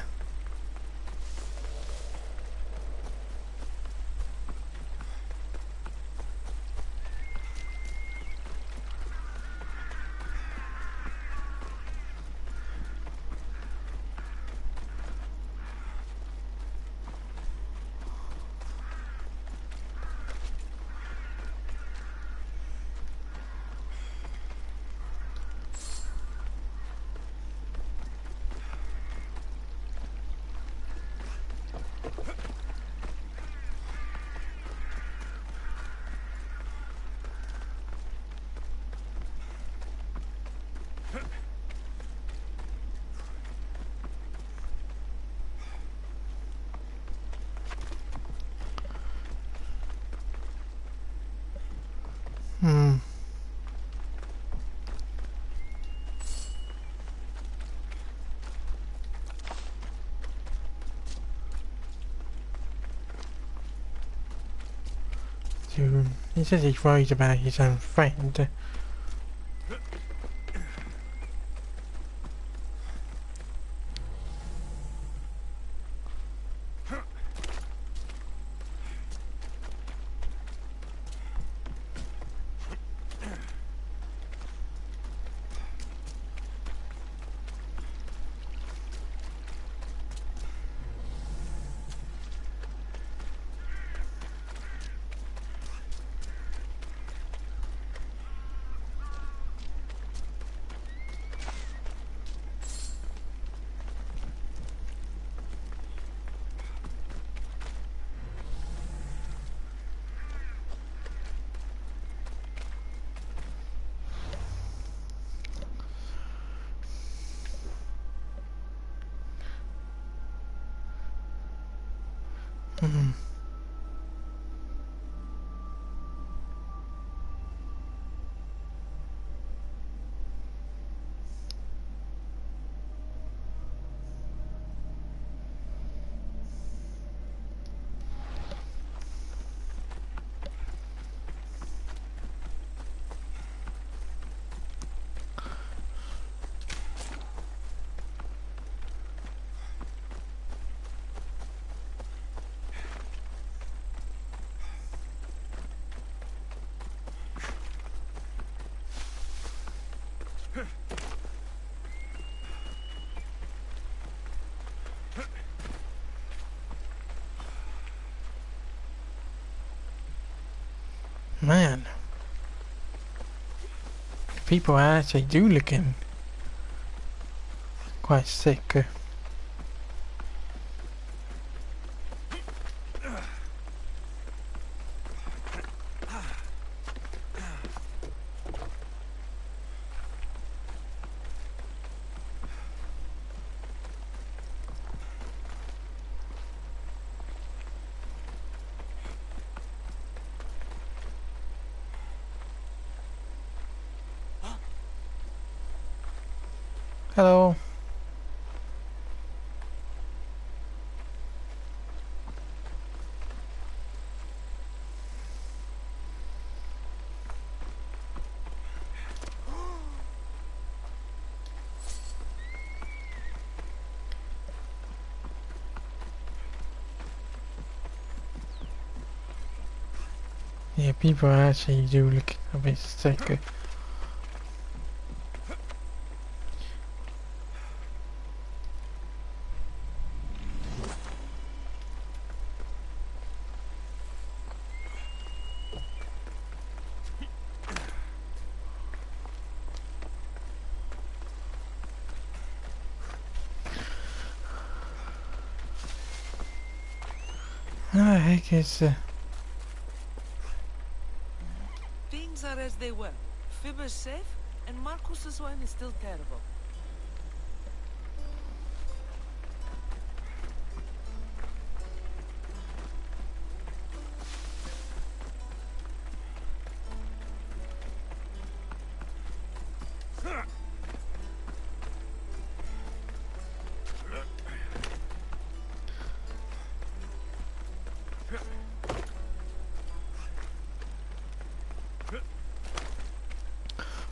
Hmm. So, he says he's worried about his own friend. Hmm. Man, people actually do looking quite sick. Hello. Yeah, people actually do look a bit sick. How the heck is Things are as they were. Fibber's safe, and Marcus's wine is still terrible.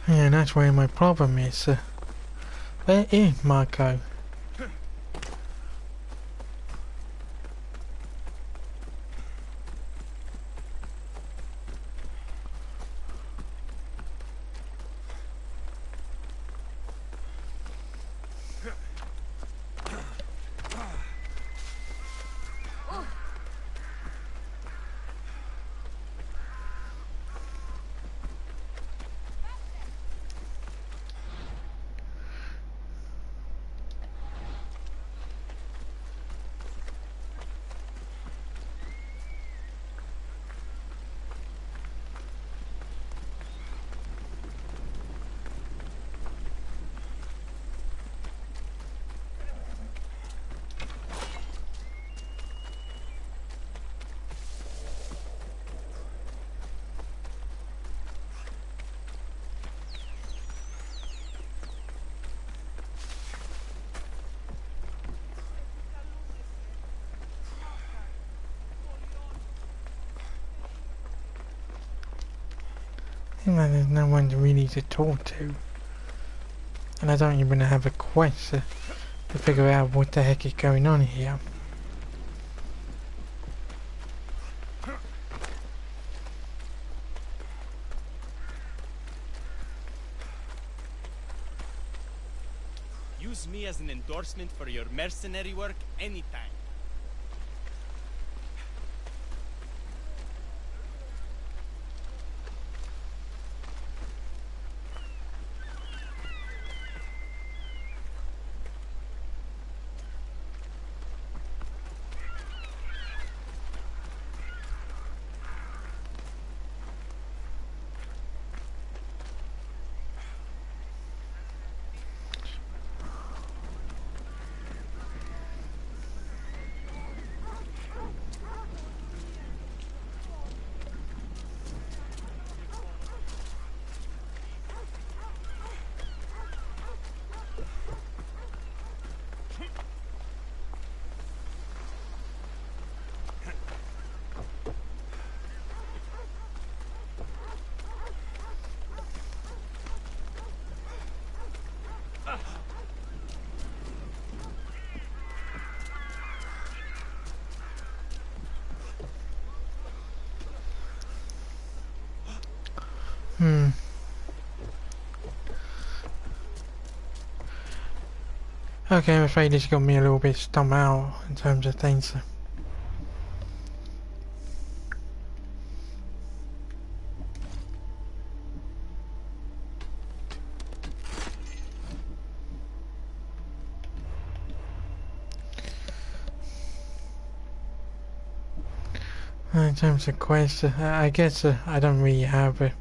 Yeah, that's where my problem is. Where is Marco? You know, there's no one really to talk to. And I don't even have a quest to figure out what the heck is going on here. Use me as an endorsement for your mercenary work anytime. Okay, I'm afraid this got me a little bit stumped out in terms of things. In terms of quests, I guess I don't really have it.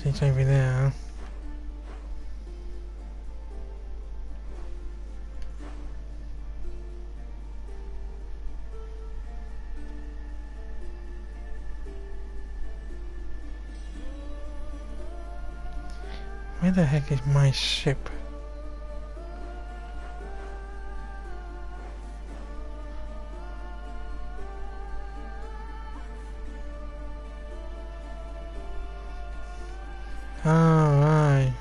It's over there. Where the heck is my ship? Oh, right.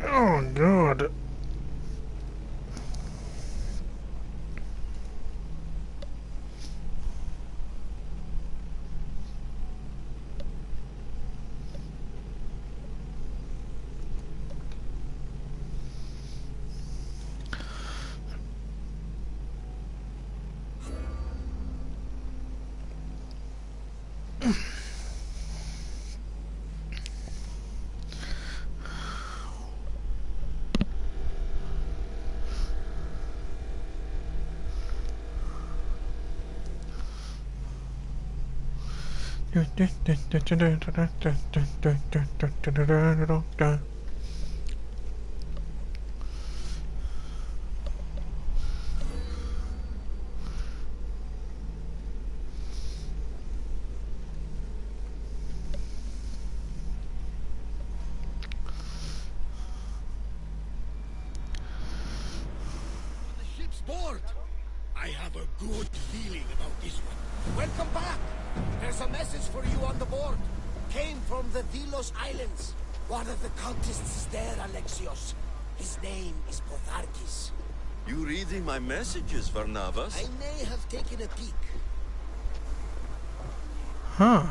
Oh, God. Board! I have a good feeling about this one. Welcome back! There's a message for you on the board. Came from the Delos Islands. One of the cultists is there, Alexios. His name is Potharkis. You reading my messages, Varnavas? I may have taken a peek. Huh.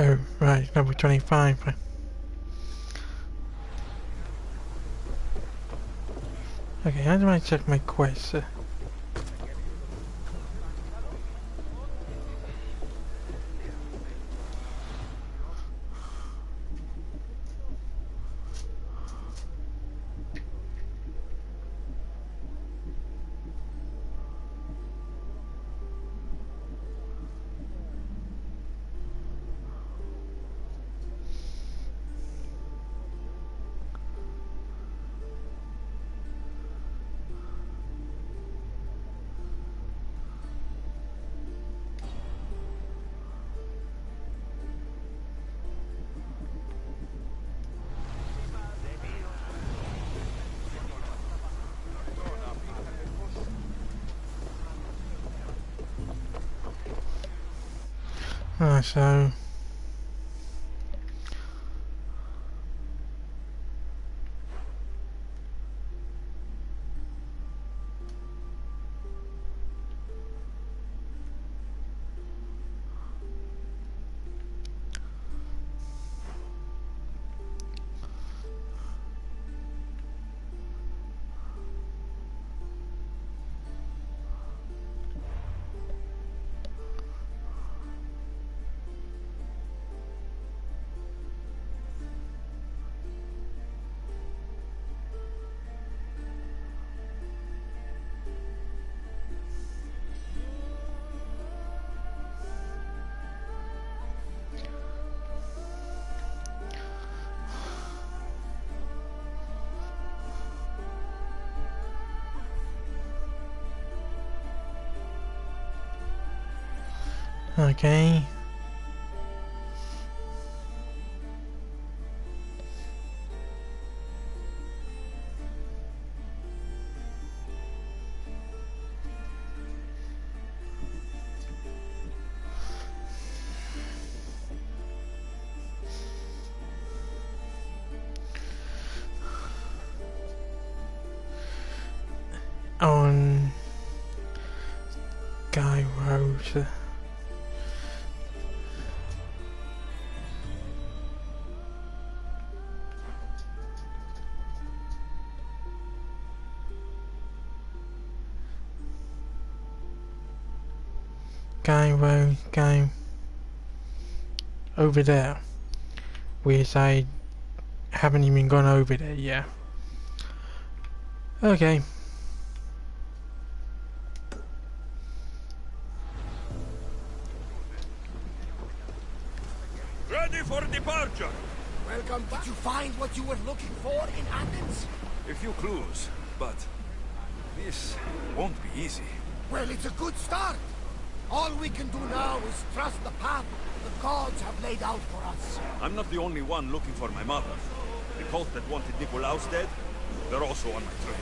Oh, right, level 25. Okay, how do I check my quests? So okay. On Guy Rose. Guy over there. Whereas I haven't even gone over there yet. Okay. Ready for departure! Welcome. Did you find what you were looking for in Athens? A few clues, but this won't be easy. Well, it's a good start. All we can do now is trust the path the gods have laid out for us. I'm not the only one looking for my mother. The cult that wanted Nicolaus dead, they're also on my trail.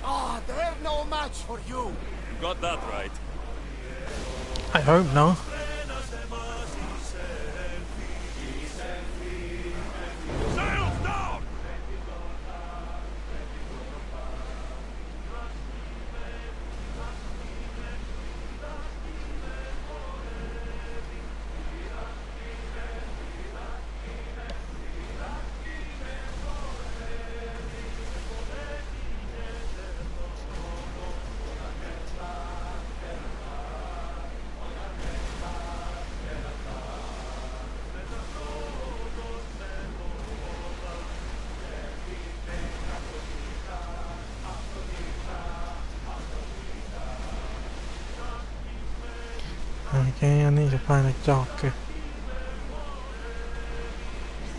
Ah, they're no match for you. You got that right. I hope not. Sails down! Okay, I need to find a doctor.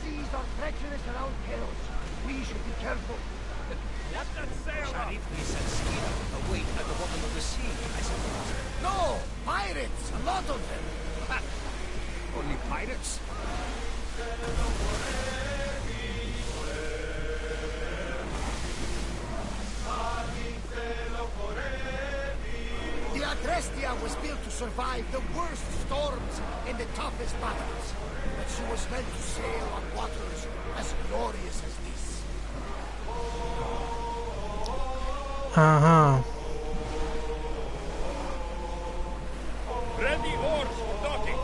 Seas are treacherous around Chaos. We should be careful. Let that sail Sharifnis and Skina await at the bottom of the sea, I suppose. No! Pirates! A lot of them! Only pirates? The Adrestia was built to survive the worst storms and the toughest battles. But she was meant to sail on waters as glorious as this. Uh-huh. Ready oars for docking.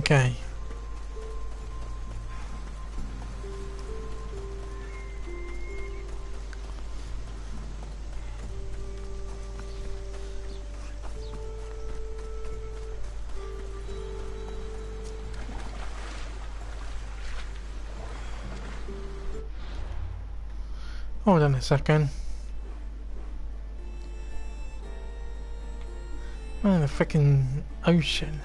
Okay. Hold on a second. Oh, the freaking ocean.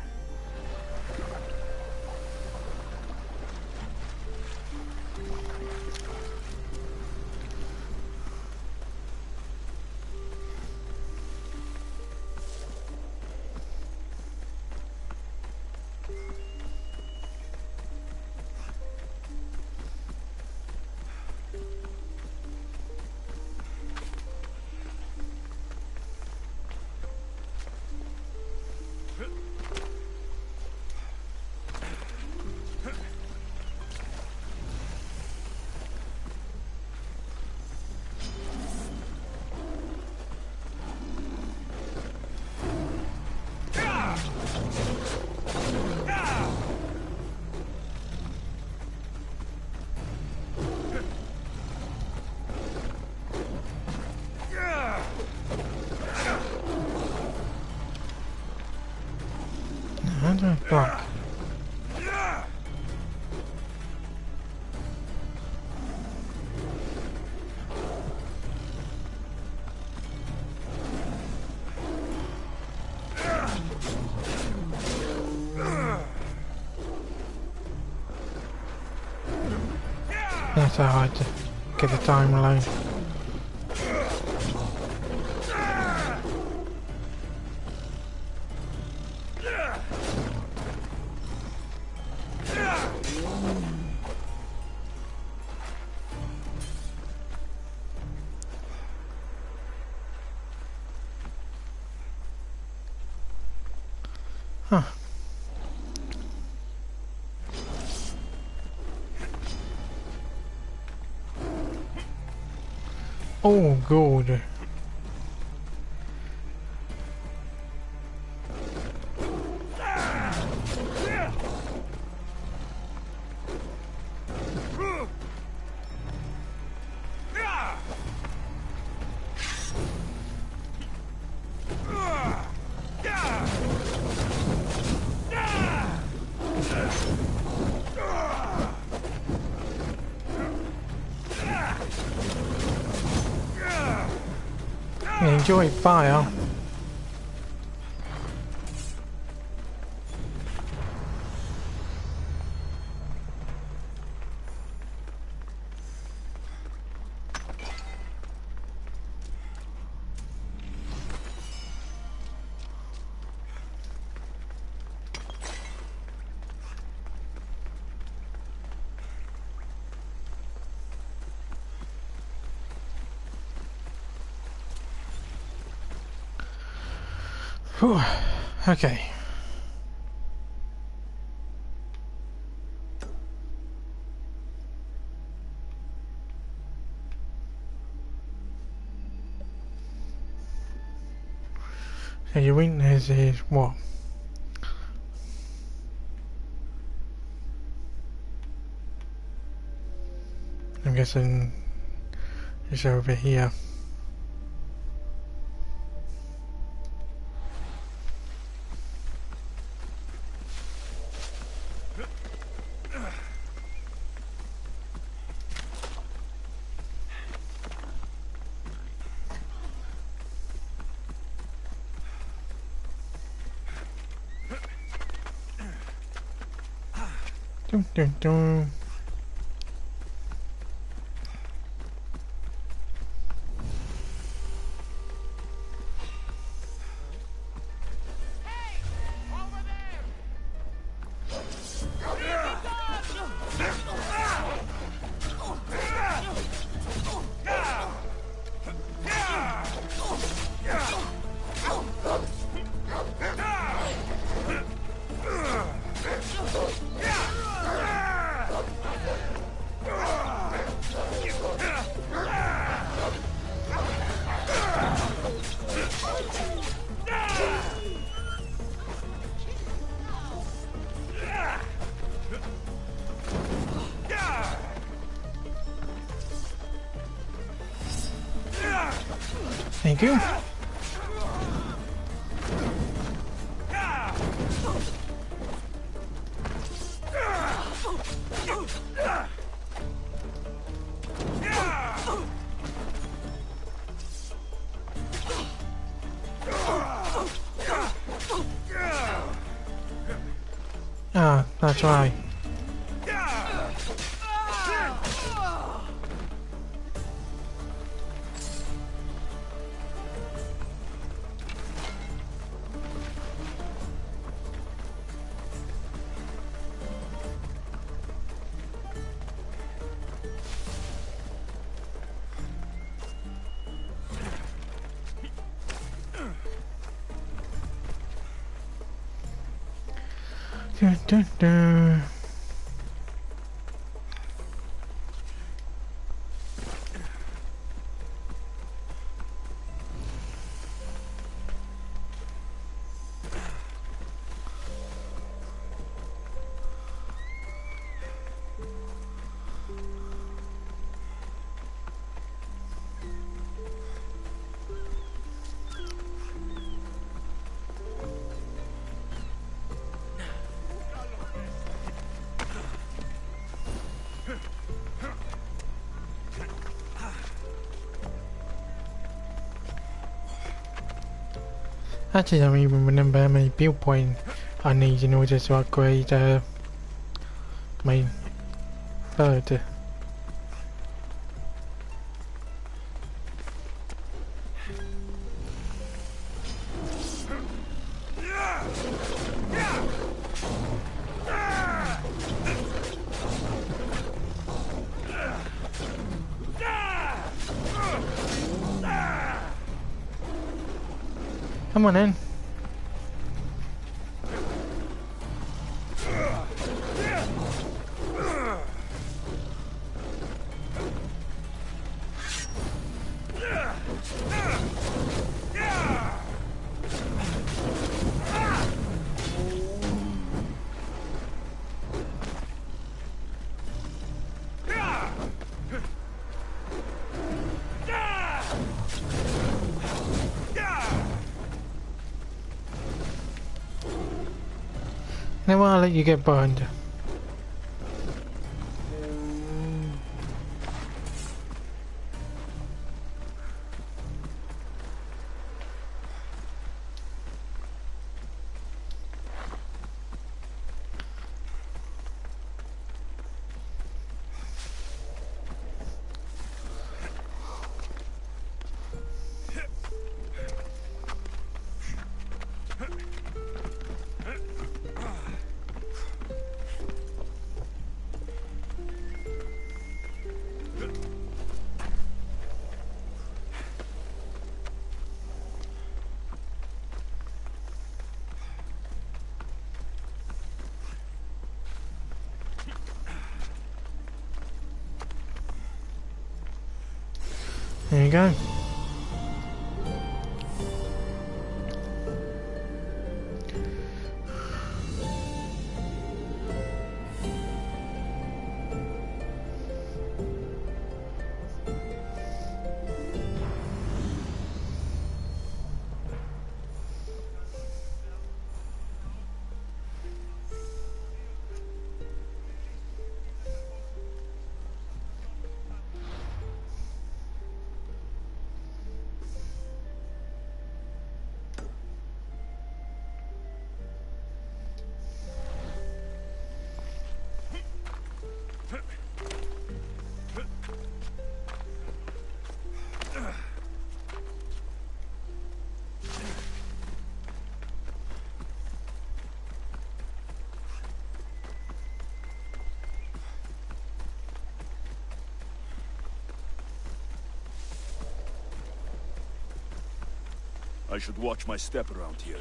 How do I block? That's how I get the time alone. Huh. Oh, good. Enjoy fire. Whew. Okay. So your weakness is what? I'm guessing it's over here. Dun, dun, dun. Thank you. Ah, that's right. Dun, dun, dun. Actually, I don't even remember how many build points I need in order to upgrade my bird. Come on in. Now I'll let you get burned. There you go. I should watch my step around here.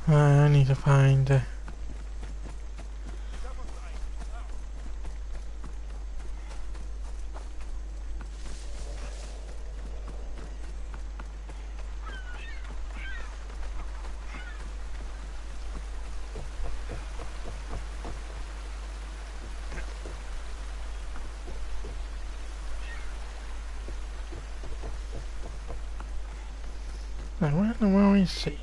I need to find Now, where is he?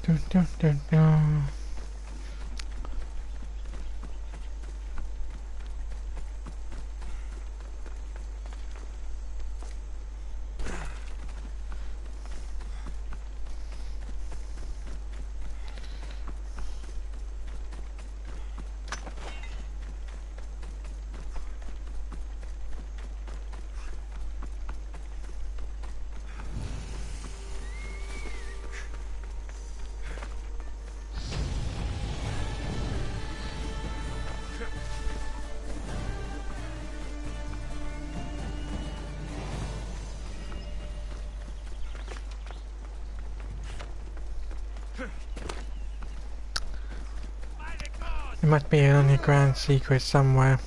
Dun, dun, dun, dun. There must be an underground secret somewhere.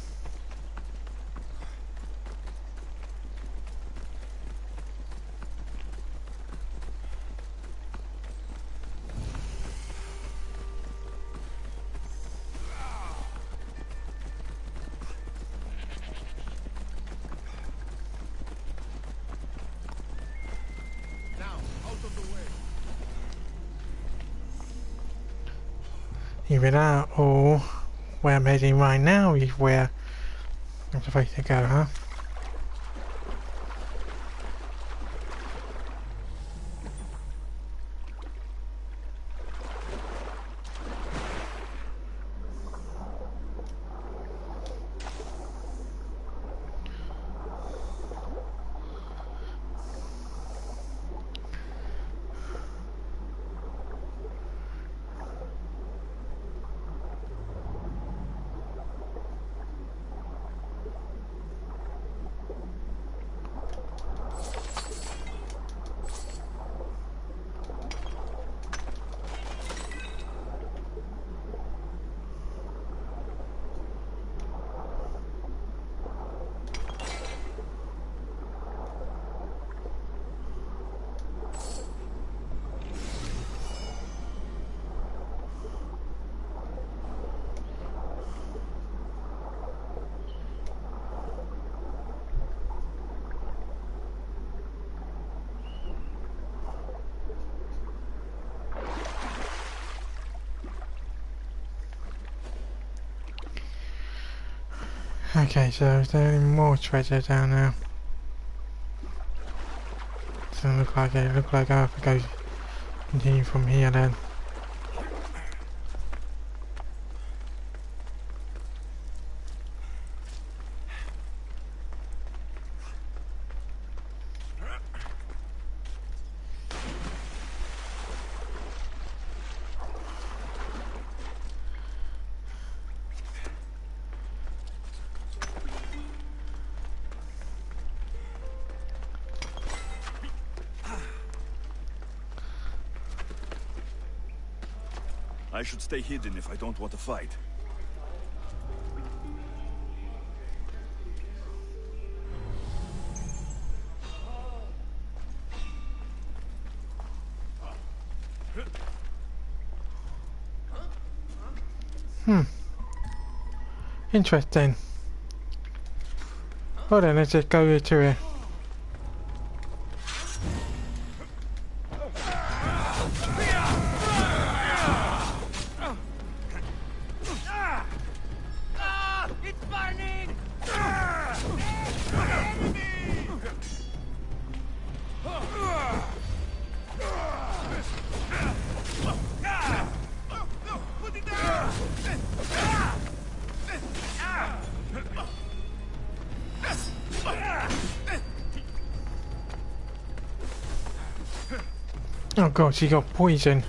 Either that or where I'm heading right now is where I'm supposed to go, huh? Okay, so is there any more treasure down there? Doesn't look like it. Look like I have to go continue from here then. I should stay hidden if I don't want to fight. Interesting. Well then, let's just go to it. It's burning! Oh god, she got poison.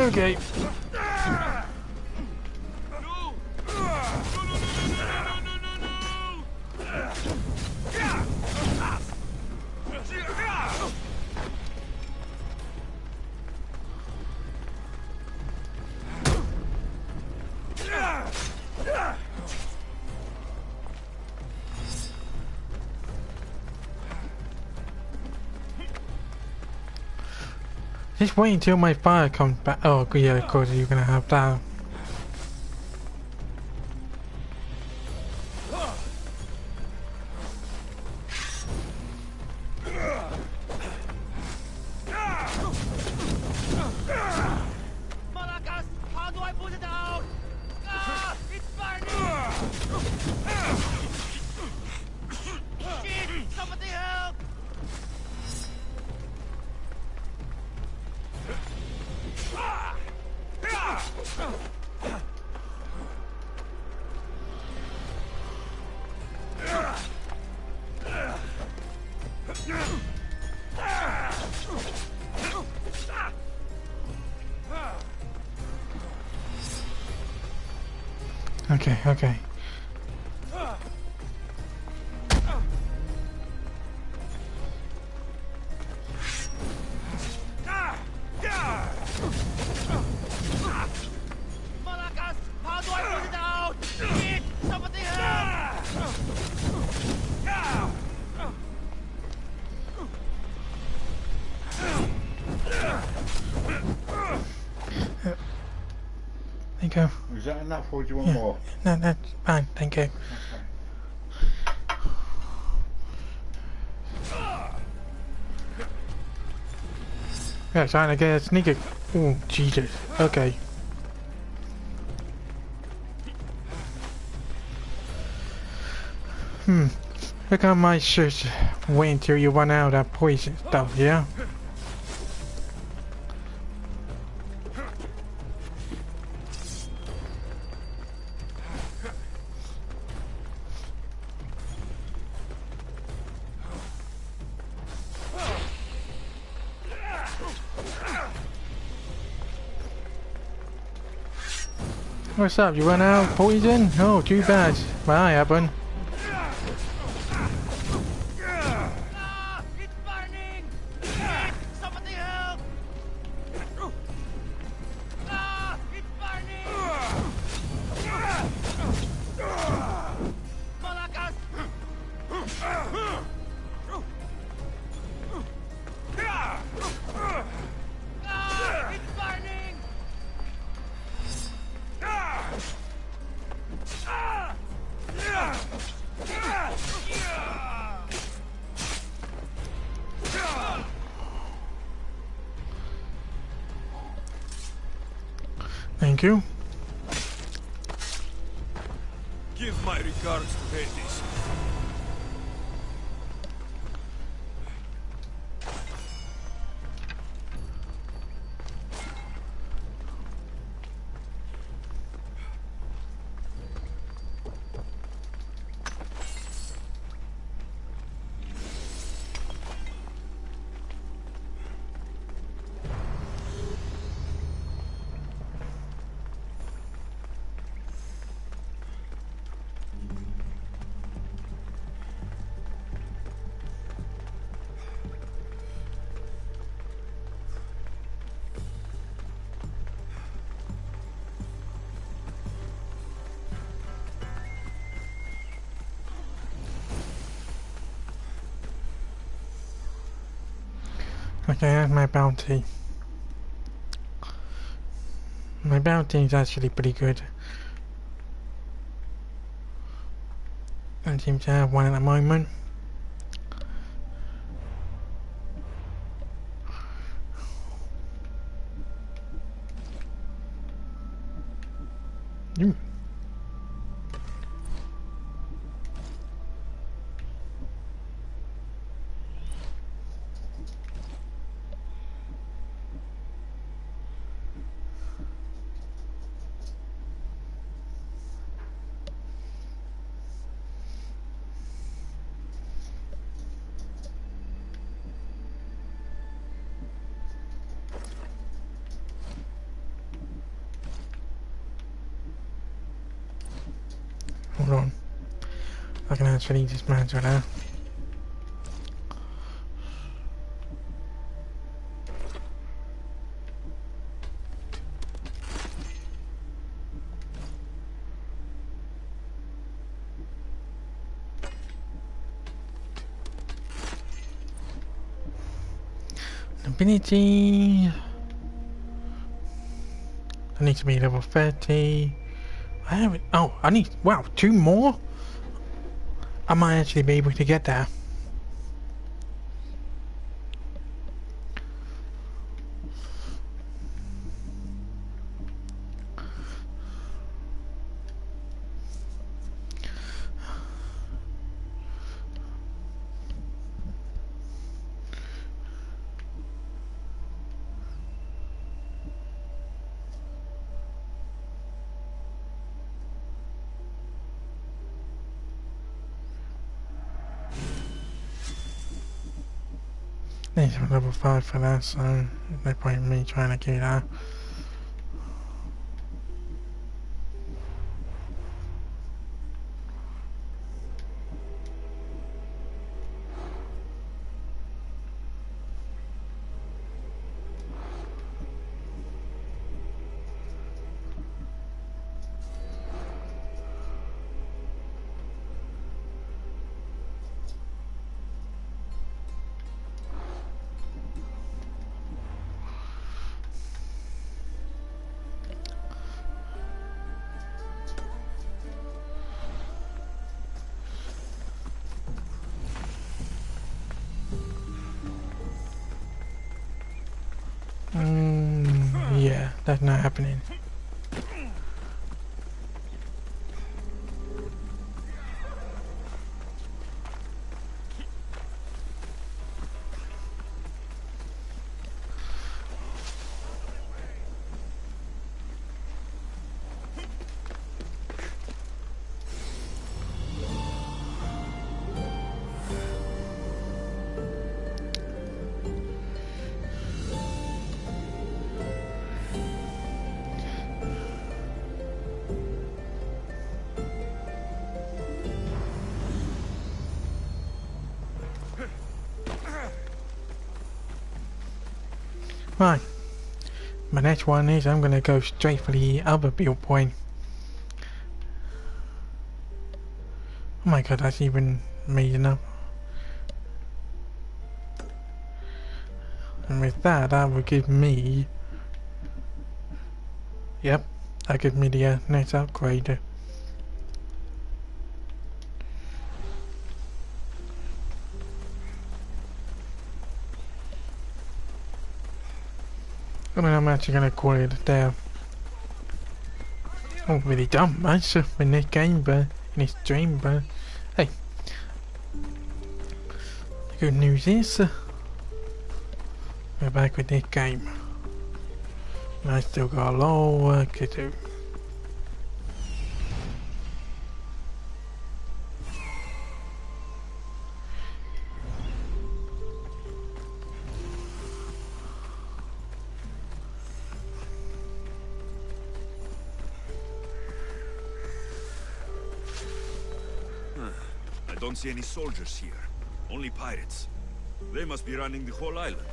Okay. Just wait until my fire comes back. Oh, yeah, of course you're gonna have that. Malakas, how do I put it out? Ah, it's burning! Shit, somebody help! Okay, okay. Malakas, how do I put it out? Shit, somebody help! Thank you. Is that enough or do you want more? No, that's fine, thank you. Yeah, trying to get a sneaker. Oh, Jesus. Okay. Look at my shirt. Wait until you run out of poison stuff, yeah? What's up? You run out of poison? Oh, too bad. Well, I happen. Ah, it's burning! Shit, somebody help! Ah, it's burning! Malakas! Ah, it's burning! Thank you. Give my regards to Hades. Okay, that's my bounty. My bounty is actually pretty good. I seem to have one at the moment. Hold on. I can actually dismantle that. Ability. I need to be level 30. I haven't. Oh, I need. Wow, 2 more? I might actually be able to get there. Need some level 5 for that, so no point in me trying to do that. Yeah, that's not happening. Right, my next one is I'm gonna go straight for the other build point. Oh my god, that's even made enough. And with that, that will give me... Yep, that gives me the next upgrade. I mean, I'm actually gonna call it there. I haven't really done much in this game, but in this stream, but hey, the good news is we're back with this game, and I still got a lot of work to do. I don't see any soldiers here. Only pirates. They must be running the whole island.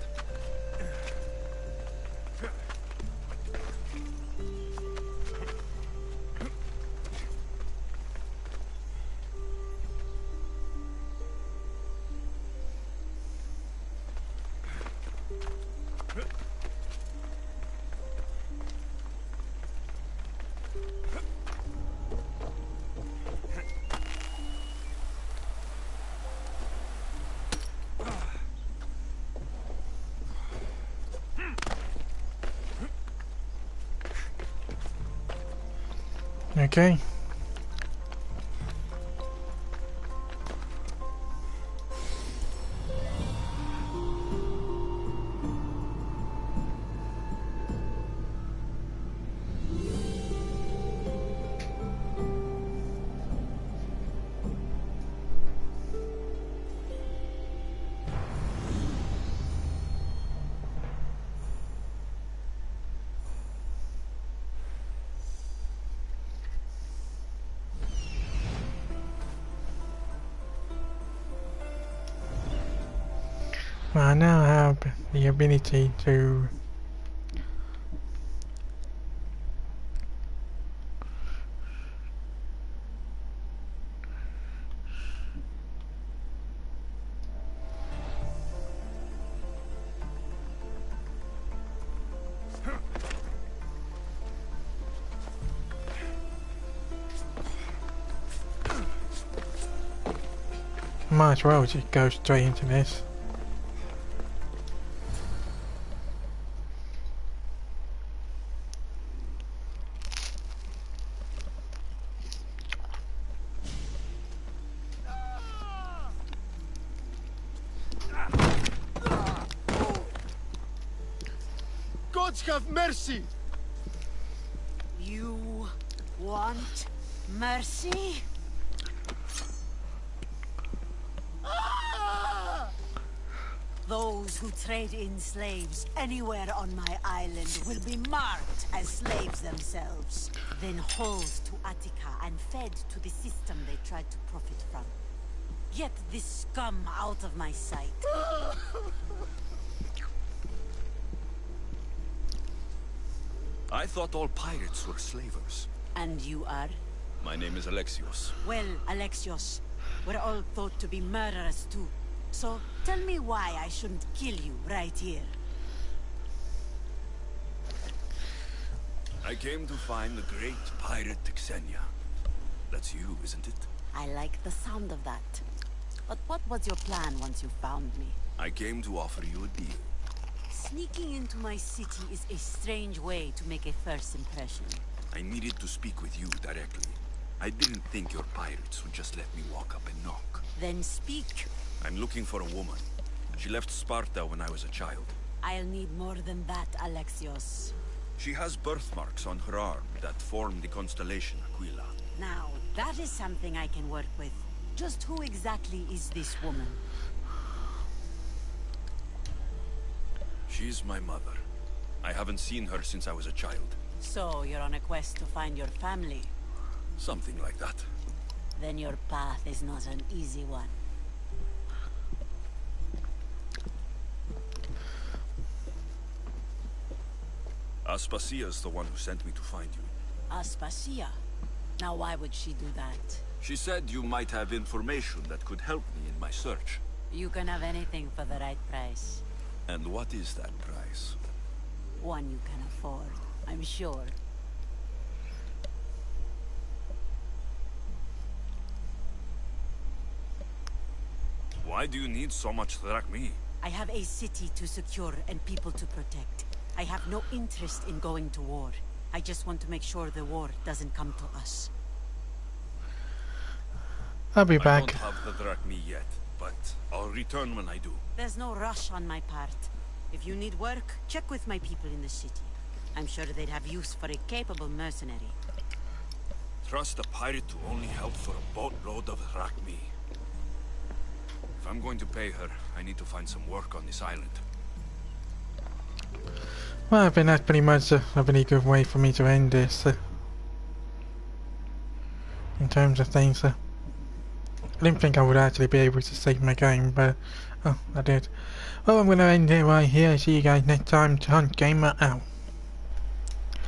Okay. I now have the ability to might as well just go straight into this. Gods have mercy! You want mercy? Those who trade in slaves anywhere on my island will be marked as slaves themselves, then hauled to Attica and fed to the system they tried to profit from. Get this scum out of my sight. I thought all pirates were slavers. And you are? My name is Alexios. Well, Alexios, we're all thought to be murderers too. So, tell me why I shouldn't kill you right here. I came to find the great pirate Xenia. That's you, isn't it? I like the sound of that. But what was your plan once you found me? I came to offer you a deal. Sneaking into my city is a strange way to make a first impression. I needed to speak with you directly. I didn't think your pirates would just let me walk up and knock. Then speak. I'm looking for a woman. She left Sparta when I was a child. I'll need more than that, Alexios. She has birthmarks on her arm that form the constellation Aquila. Now, that is something I can work with. Just who exactly is this woman? She's my mother. I haven't seen her since I was a child. So, you're on a quest to find your family? Something like that. Then your path is not an easy one. Aspasia's the one who sent me to find you. Aspasia? Now why would she do that? She said you might have information that could help me in my search. You can have anything for the right price. And what is that price? One you can afford, I'm sure. Why do you need so much drachmi? I have a city to secure and people to protect. I have no interest in going to war. I just want to make sure the war doesn't come to us. I'll be I back. don't have the drachmi yet, but I'll return when I do. There's no rush on my part. If you need work, check with my people in the city. I'm sure they'd have use for a capable mercenary. Trust a pirate to only help for a boatload of drachmi. If I'm going to pay her, I need to find some work on this island. Well, I think that's pretty much a really good way for me to end this. In terms of things. I didn't think I would actually be able to save my game, but oh, I did. Well, I'm going to end it right here. See you guys next time. Gamer out.